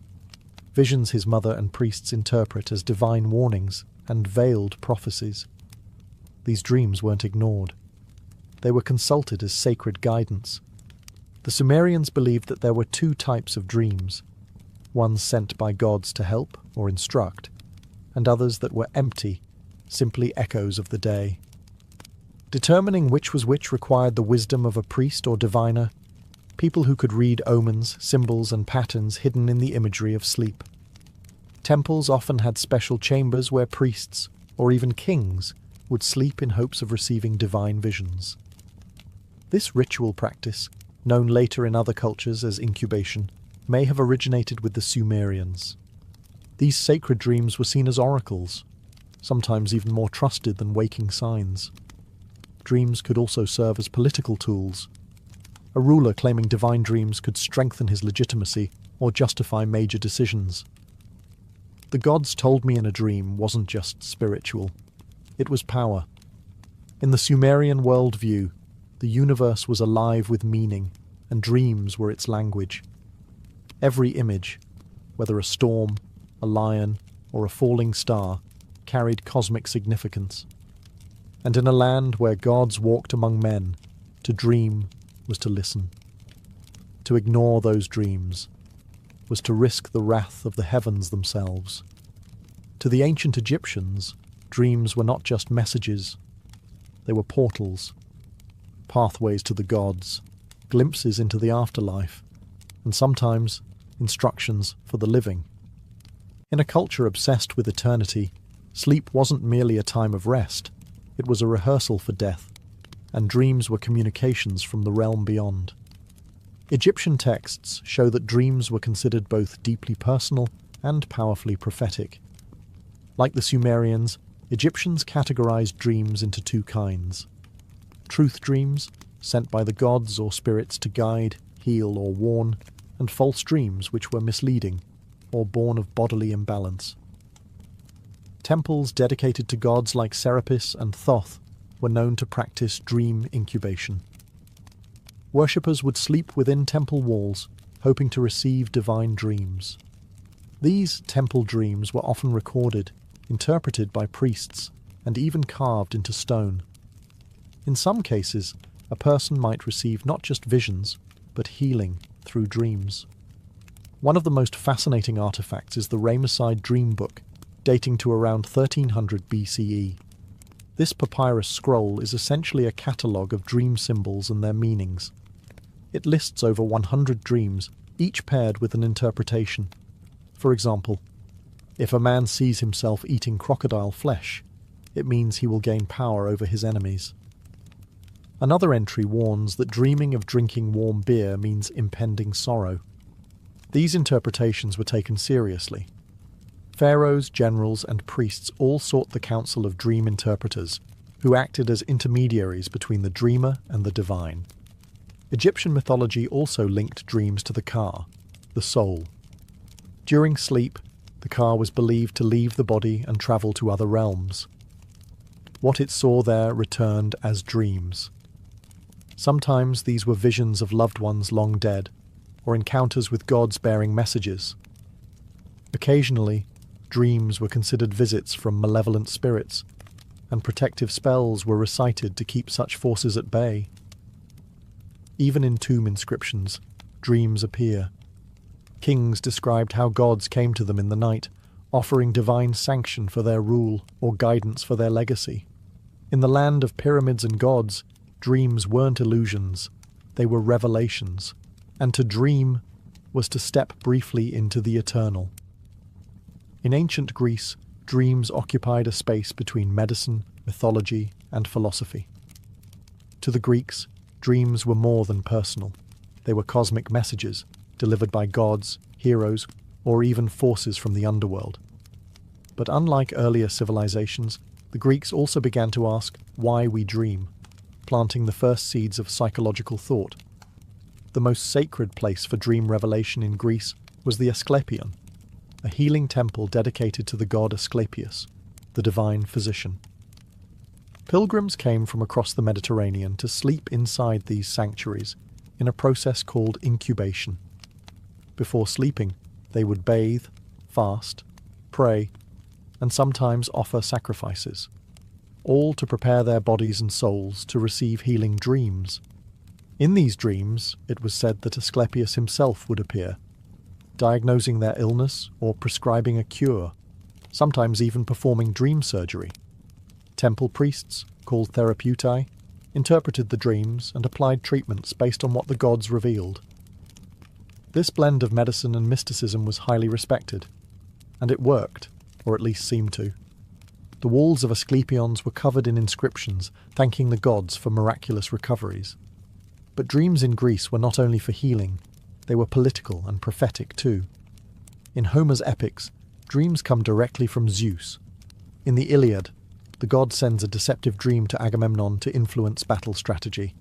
visions his mother and priests interpret as divine warnings and veiled prophecies. These dreams weren't ignored. They were consulted as sacred guidance. The Sumerians believed that there were two types of dreams, ones sent by gods to help or instruct, and others that were empty, simply echoes of the day. Determining which was which required the wisdom of a priest or diviner, people who could read omens, symbols, and patterns hidden in the imagery of sleep. Temples often had special chambers where priests, or even kings, would sleep in hopes of receiving divine visions. This ritual practice, known later in other cultures as incubation, may have originated with the Sumerians. These sacred dreams were seen as oracles, sometimes even more trusted than waking signs. Dreams could also serve as political tools. A ruler claiming divine dreams could strengthen his legitimacy or justify major decisions. The gods told me in a dream wasn't just spiritual. It was power. In the Sumerian worldview, the universe was alive with meaning, and dreams were its language. Every image, whether a storm, a lion, or a falling star, carried cosmic significance. And in a land where gods walked among men, to dream was to listen. To ignore those dreams was to risk the wrath of the heavens themselves. To the ancient Egyptians, dreams were not just messages. They were portals, pathways to the gods, glimpses into the afterlife, and sometimes instructions for the living. In a culture obsessed with eternity, sleep wasn't merely a time of rest, it was a rehearsal for death, and dreams were communications from the realm beyond. Egyptian texts show that dreams were considered both deeply personal and powerfully prophetic. Like the Sumerians, Egyptians categorized dreams into two kinds: truth dreams, sent by the gods or spirits to guide, heal, or warn, and false dreams which were misleading, or born of bodily imbalance. Temples dedicated to gods like Serapis and Thoth were known to practice dream incubation. Worshippers would sleep within temple walls, hoping to receive divine dreams. These temple dreams were often recorded, interpreted by priests, and even carved into stone. In some cases, a person might receive not just visions, but healing through dreams. One of the most fascinating artifacts is the Ramesside Dream Book, dating to around 1300 BCE. This papyrus scroll is essentially a catalogue of dream symbols and their meanings. It lists over 100 dreams, each paired with an interpretation. For example, if a man sees himself eating crocodile flesh, it means he will gain power over his enemies. Another entry warns that dreaming of drinking warm beer means impending sorrow. These interpretations were taken seriously. Pharaohs, generals, and priests all sought the counsel of dream interpreters, who acted as intermediaries between the dreamer and the divine. Egyptian mythology also linked dreams to the ka, the soul. During sleep, the ka was believed to leave the body and travel to other realms. What it saw there returned as dreams. Sometimes these were visions of loved ones long dead, or encounters with gods bearing messages. Occasionally, dreams were considered visits from malevolent spirits, and protective spells were recited to keep such forces at bay. Even in tomb inscriptions, dreams appear. Kings described how gods came to them in the night, offering divine sanction for their rule or guidance for their legacy. In the land of pyramids and gods, dreams weren't illusions, they were revelations, and to dream was to step briefly into the eternal. In ancient Greece, dreams occupied a space between medicine, mythology, and philosophy. To the Greeks, dreams were more than personal. They were cosmic messages, delivered by gods, heroes, or even forces from the underworld. But unlike earlier civilizations, the Greeks also began to ask why we dream, planting the first seeds of psychological thought. The most sacred place for dream revelation in Greece was the Asclepion, a healing temple dedicated to the god Asclepius, the divine physician. Pilgrims came from across the Mediterranean to sleep inside these sanctuaries in a process called incubation. Before sleeping, they would bathe, fast, pray, and sometimes offer sacrifices, all to prepare their bodies and souls to receive healing dreams. In these dreams, it was said that Asclepius himself would appear, diagnosing their illness or prescribing a cure. sometimes even performing dream surgery. Temple priests, called therapeutai, interpreted the dreams and applied treatments based on what the gods revealed. This blend of medicine and mysticism was highly respected, and it worked, or at least seemed to. The walls of Asclepions were covered in inscriptions thanking the gods for miraculous recoveries. But dreams in Greece were not only for healing, they were political and prophetic too. In Homer's epics, dreams come directly from Zeus. In the Iliad, the god sends a deceptive dream to Agamemnon to influence battle strategy.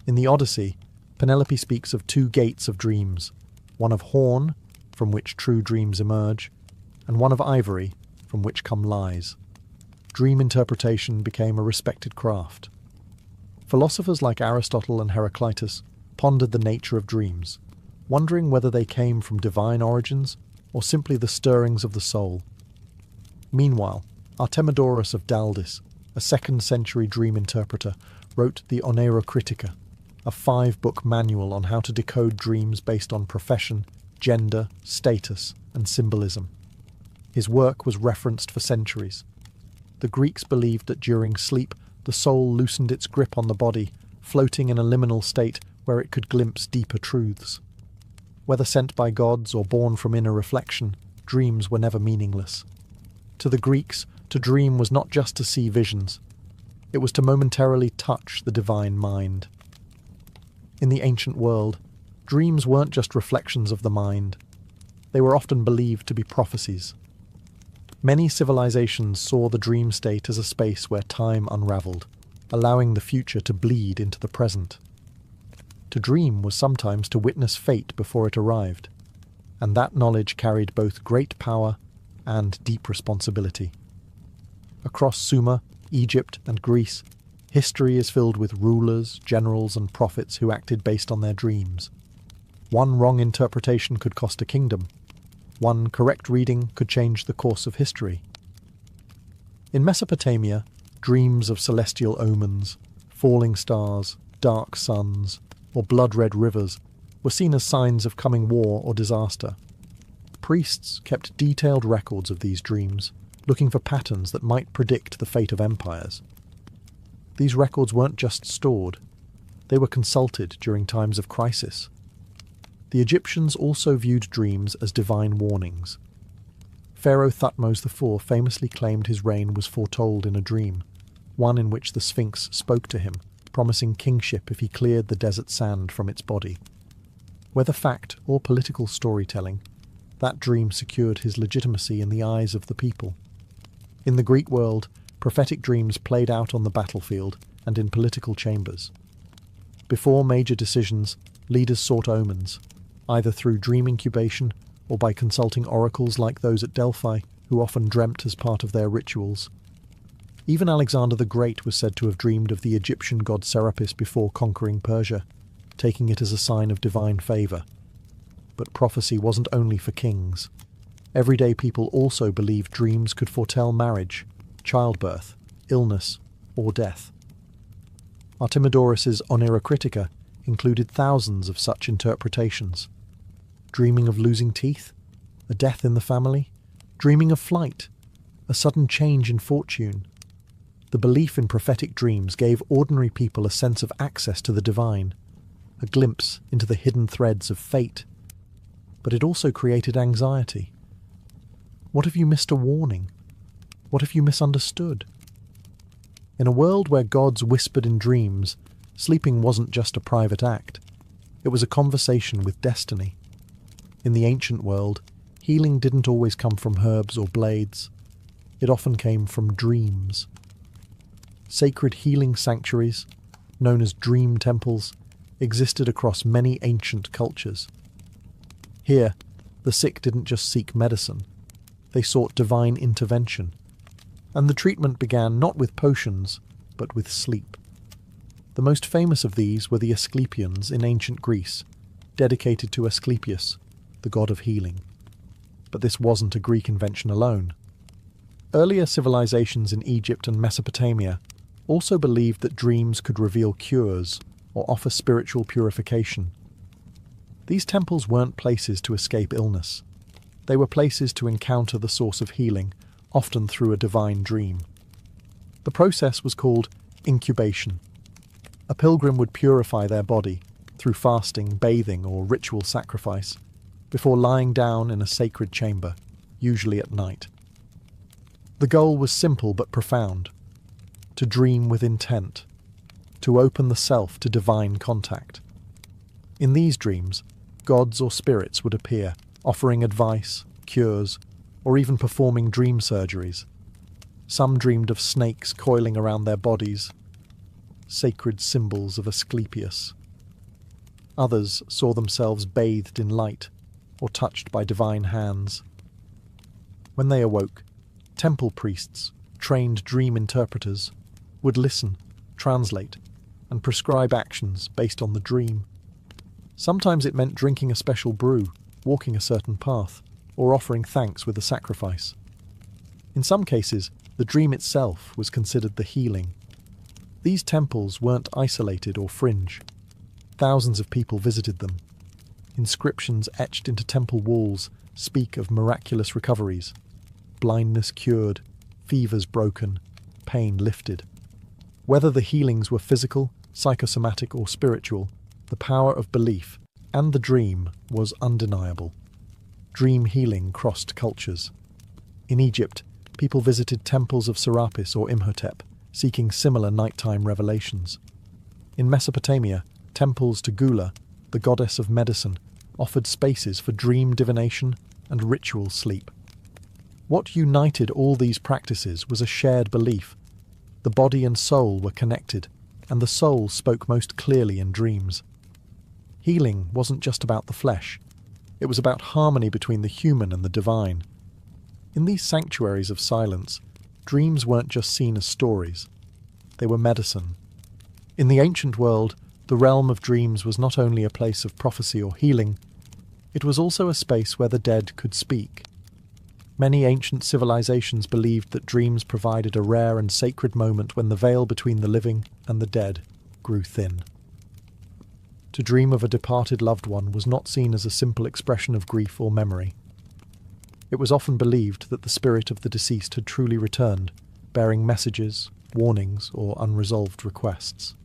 In the Odyssey, Penelope speaks of two gates of dreams, one of horn, from which true dreams emerge, and one of ivory, from which come lies. Dream interpretation became a respected craft. Philosophers like Aristotle and Heraclitus pondered the nature of dreams, wondering whether they came from divine origins or simply the stirrings of the soul. Meanwhile, Artemidorus of Daldis, a 2nd century dream interpreter, wrote the Oneirocritica, a 5-book manual on how to decode dreams based on profession, gender, status, and symbolism. His work was referenced for centuries. The Greeks believed that during sleep, the soul loosened its grip on the body, floating in a liminal state where it could glimpse deeper truths. Whether sent by gods or born from inner reflection, dreams were never meaningless. To the Greeks, to dream was not just to see visions. It was to momentarily touch the divine mind. In the ancient world, dreams weren't just reflections of the mind. They were often believed to be prophecies. Many civilizations saw the dream state as a space where time unravelled, allowing the future to bleed into the present. To dream was sometimes to witness fate before it arrived, and that knowledge carried both great power and deep responsibility. Across Sumer, Egypt, and Greece, history is filled with rulers, generals, and prophets who acted based on their dreams. One wrong interpretation could cost a kingdom. One correct reading could change the course of history. In Mesopotamia, dreams of celestial omens, falling stars, dark suns, or blood-red rivers were seen as signs of coming war or disaster. Priests kept detailed records of these dreams, looking for patterns that might predict the fate of empires. These records weren't just stored, they were consulted during times of crisis. The Egyptians also viewed dreams as divine warnings. Pharaoh Thutmose IV famously claimed his reign was foretold in a dream, one in which the Sphinx spoke to him, promising kingship if he cleared the desert sand from its body. Whether fact or political storytelling, that dream secured his legitimacy in the eyes of the people. In the Greek world, prophetic dreams played out on the battlefield and in political chambers. Before major decisions, leaders sought omens, either through dream incubation or by consulting oracles like those at Delphi, who often dreamt as part of their rituals. Even Alexander the Great was said to have dreamed of the Egyptian god Serapis before conquering Persia, taking it as a sign of divine favour. But prophecy wasn't only for kings. Everyday people also believed dreams could foretell marriage, childbirth, illness, or death. Artemidorus's Oneirocritica included thousands of such interpretations. Dreaming of losing teeth, a death in the family, dreaming of flight, a sudden change in fortune. The belief in prophetic dreams gave ordinary people a sense of access to the divine, a glimpse into the hidden threads of fate. But it also created anxiety. What if you missed a warning? What if you misunderstood? In a world where gods whispered in dreams, sleeping wasn't just a private act. It was a conversation with destiny. In the ancient world, healing didn't always come from herbs or blades. It often came from dreams. Sacred healing sanctuaries, known as dream temples, existed across many ancient cultures. Here, the sick didn't just seek medicine. They sought divine intervention. And the treatment began not with potions, but with sleep. The most famous of these were the Asclepions in ancient Greece, dedicated to Asclepius, the god of healing. But this wasn't a Greek invention alone. Earlier civilizations in Egypt and Mesopotamia also believed that dreams could reveal cures or offer spiritual purification. These temples weren't places to escape illness. They were places to encounter the source of healing, often through a divine dream. The process was called incubation. A pilgrim would purify their body through fasting, bathing, or ritual sacrifice, before lying down in a sacred chamber, usually at night. The goal was simple but profound: to dream with intent, to open the self to divine contact. In these dreams, gods or spirits would appear, offering advice, cures, or even performing dream surgeries. Some dreamed of snakes coiling around their bodies, sacred symbols of Asclepius. Others saw themselves bathed in light or touched by divine hands. When they awoke, temple priests, trained dream interpreters, would listen, translate, and prescribe actions based on the dream. Sometimes it meant drinking a special brew, walking a certain path, or offering thanks with a sacrifice. In some cases, the dream itself was considered the healing. These temples weren't isolated or fringe. Thousands of people visited them. Inscriptions etched into temple walls speak of miraculous recoveries: blindness cured, fevers broken, pain lifted. Whether the healings were physical, psychosomatic, or spiritual, the power of belief and the dream was undeniable. Dream healing crossed cultures. In Egypt, people visited temples of Serapis or Imhotep, seeking similar nighttime revelations. In Mesopotamia, temples to Gula, the goddess of medicine, offered spaces for dream divination and ritual sleep. What united all these practices was a shared belief. The body and soul were connected, and the soul spoke most clearly in dreams. Healing wasn't just about the flesh. It was about harmony between the human and the divine. In these sanctuaries of silence, dreams weren't just seen as stories. They were medicine. In the ancient world, the realm of dreams was not only a place of prophecy or healing, it was also a space where the dead could speak. Many ancient civilizations believed that dreams provided a rare and sacred moment when the veil between the living and the dead grew thin. To dream of a departed loved one was not seen as a simple expression of grief or memory. It was often believed that the spirit of the deceased had truly returned, bearing messages, warnings, or unresolved requests.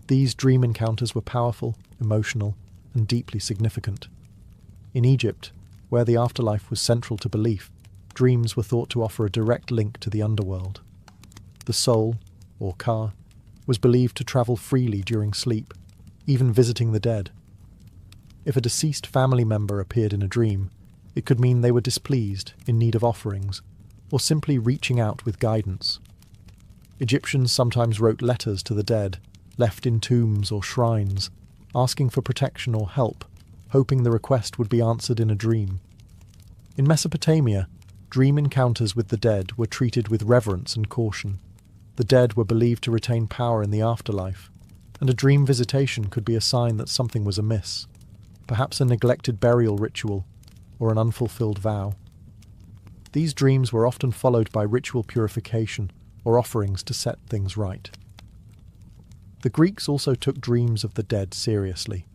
These dream encounters were powerful, emotional, and deeply significant. In Egypt, where the afterlife was central to belief, dreams were thought to offer a direct link to the underworld. The soul, or Ka, was believed to travel freely during sleep, even visiting the dead. If a deceased family member appeared in a dream, it could mean they were displeased, in need of offerings, or simply reaching out with guidance. Egyptians sometimes wrote letters to the dead, left in tombs or shrines, asking for protection or help, hoping the request would be answered in a dream. In Mesopotamia, dream encounters with the dead were treated with reverence and caution. The dead were believed to retain power in the afterlife, and a dream visitation could be a sign that something was amiss, perhaps a neglected burial ritual or an unfulfilled vow. These dreams were often followed by ritual purification or offerings to set things right. The Greeks also took dreams of the dead seriously.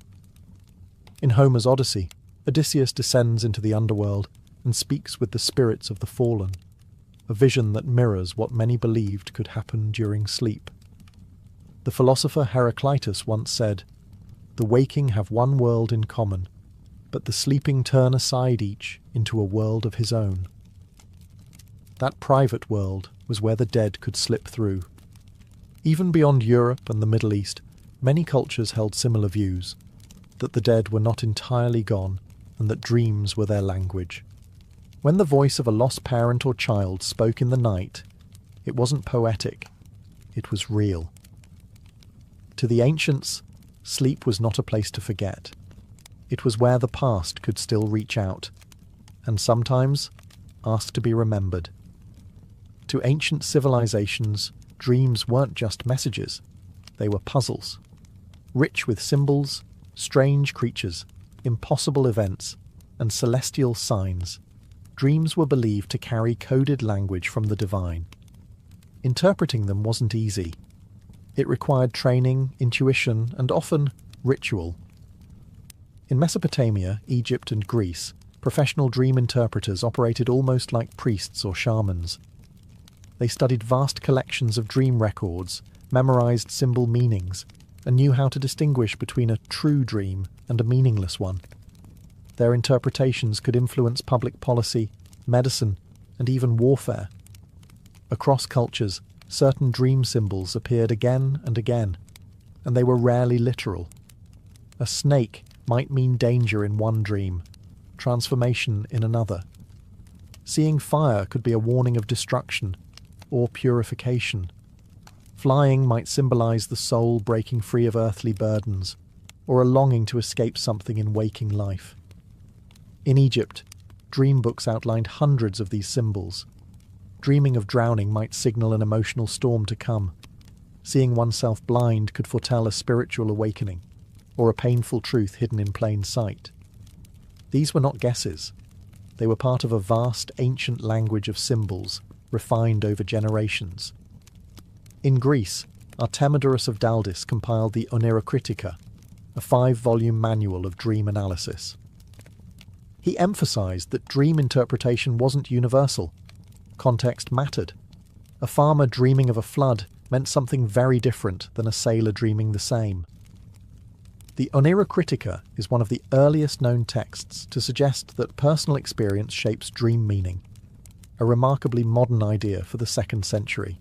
In Homer's Odyssey, Odysseus descends into the underworld and speaks with the spirits of the fallen, a vision that mirrors what many believed could happen during sleep. The philosopher Heraclitus once said, "The waking have one world in common, but the sleeping turn aside each into a world of his own." That private world was where the dead could slip through. Even beyond Europe and the Middle East, many cultures held similar views, that the dead were not entirely gone and that dreams were their language. When the voice of a lost parent or child spoke in the night, it wasn't poetic, it was real. To the ancients, sleep was not a place to forget. It was where the past could still reach out, and sometimes ask to be remembered. To ancient civilizations, dreams weren't just messages, they were puzzles. Rich with symbols, strange creatures, impossible events, and celestial signs, dreams were believed to carry coded language from the divine. Interpreting them wasn't easy. It required training, intuition, and often ritual. In Mesopotamia, Egypt, and Greece, professional dream interpreters operated almost like priests or shamans. They studied vast collections of dream records, memorized symbol meanings, and knew how to distinguish between a true dream and a meaningless one. Their interpretations could influence public policy, medicine, and even warfare. Across cultures, certain dream symbols appeared again and again, and they were rarely literal. A snake might mean danger in one dream, transformation in another. Seeing fire could be a warning of destruction or purification. Flying might symbolize the soul breaking free of earthly burdens, or a longing to escape something in waking life. In Egypt, dream books outlined hundreds of these symbols. Dreaming of drowning might signal an emotional storm to come. Seeing oneself blind could foretell a spiritual awakening, or a painful truth hidden in plain sight. These were not guesses. They were part of a vast ancient language of symbols, refined over generations. In Greece, Artemidorus of Daldis compiled the Oneirocritica, a 5-volume manual of dream analysis. He emphasized that dream interpretation wasn't universal. Context mattered. A farmer dreaming of a flood meant something very different than a sailor dreaming the same. The Oneirocritica is one of the earliest known texts to suggest that personal experience shapes dream meaning, a remarkably modern idea for the 2nd century.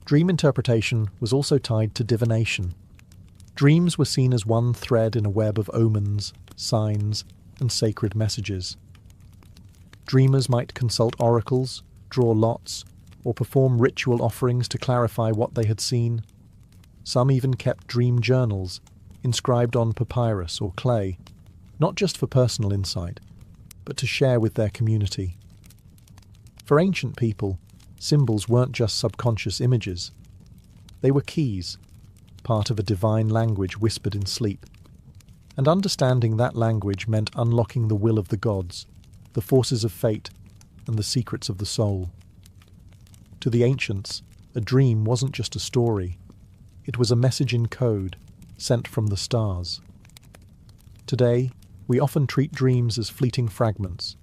Dream interpretation was also tied to divination. Dreams were seen as one thread in a web of omens, signs, and sacred messages. Dreamers might consult oracles, draw lots, or perform ritual offerings to clarify what they had seen. Some even kept dream journals, inscribed on papyrus or clay, not just for personal insight, but to share with their community. For ancient people, symbols weren't just subconscious images. They were keys, part of a divine language whispered in sleep. And understanding that language meant unlocking the will of the gods, the forces of fate, and the secrets of the soul. To the ancients, a dream wasn't just a story. It was a message in code, sent from the stars. Today, we often treat dreams as fleeting fragments,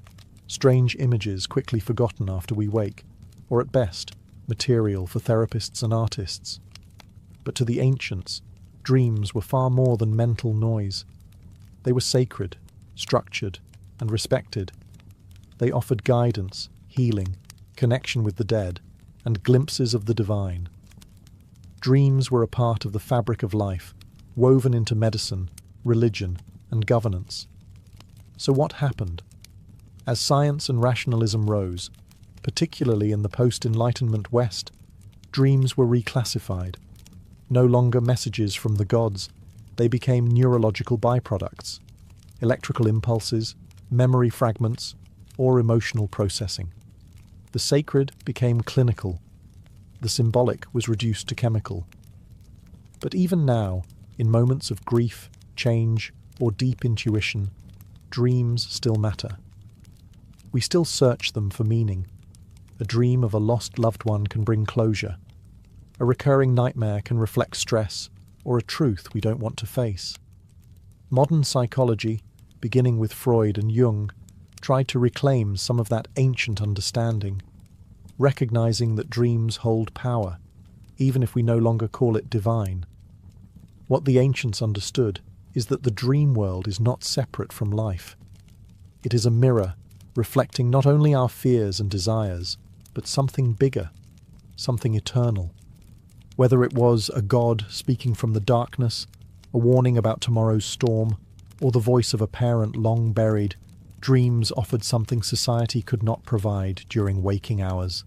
strange images quickly forgotten after we wake, or at best, material for therapists and artists. But to the ancients, dreams were far more than mental noise. They were sacred, structured, and respected. They offered guidance, healing, connection with the dead, and glimpses of the divine. Dreams were a part of the fabric of life, woven into medicine, religion, and governance. So what happened? As science and rationalism rose, particularly in the post-Enlightenment West, dreams were reclassified. No longer messages from the gods, they became neurological byproducts, electrical impulses, memory fragments, or emotional processing. The sacred became clinical. The symbolic was reduced to chemical. But even now, in moments of grief, change, or deep intuition, dreams still matter. We still search them for meaning. A dream of a lost loved one can bring closure. A recurring nightmare can reflect stress or a truth we don't want to face. Modern psychology, beginning with Freud and Jung, tried to reclaim some of that ancient understanding, recognizing that dreams hold power, even if we no longer call it divine. What the ancients understood is that the dream world is not separate from life. It is a mirror reflecting not only our fears and desires, but something bigger, something eternal. Whether it was a god speaking from the darkness, a warning about tomorrow's storm, or the voice of a parent long buried, dreams offered something society could not provide during waking hours.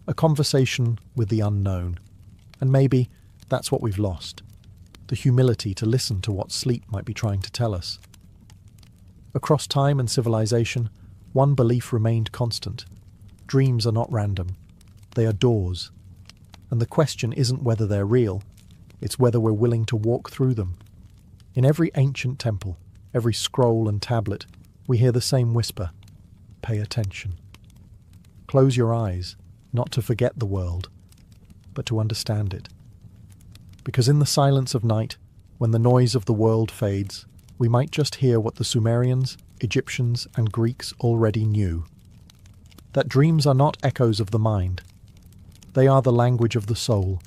A conversation with the unknown. And maybe that's what we've lost. The humility to listen to what sleep might be trying to tell us. Across time and civilization, one belief remained constant. Dreams are not random. They are doors. And the question isn't whether they're real, it's whether we're willing to walk through them. In every ancient temple, every scroll and tablet, we hear the same whisper: pay attention. Close your eyes, not to forget the world, but to understand it. Because in the silence of night, when the noise of the world fades, we might just hear what the Sumerians Egyptians and Greeks already knew. That dreams are not echoes of the mind. They are the language of the soul,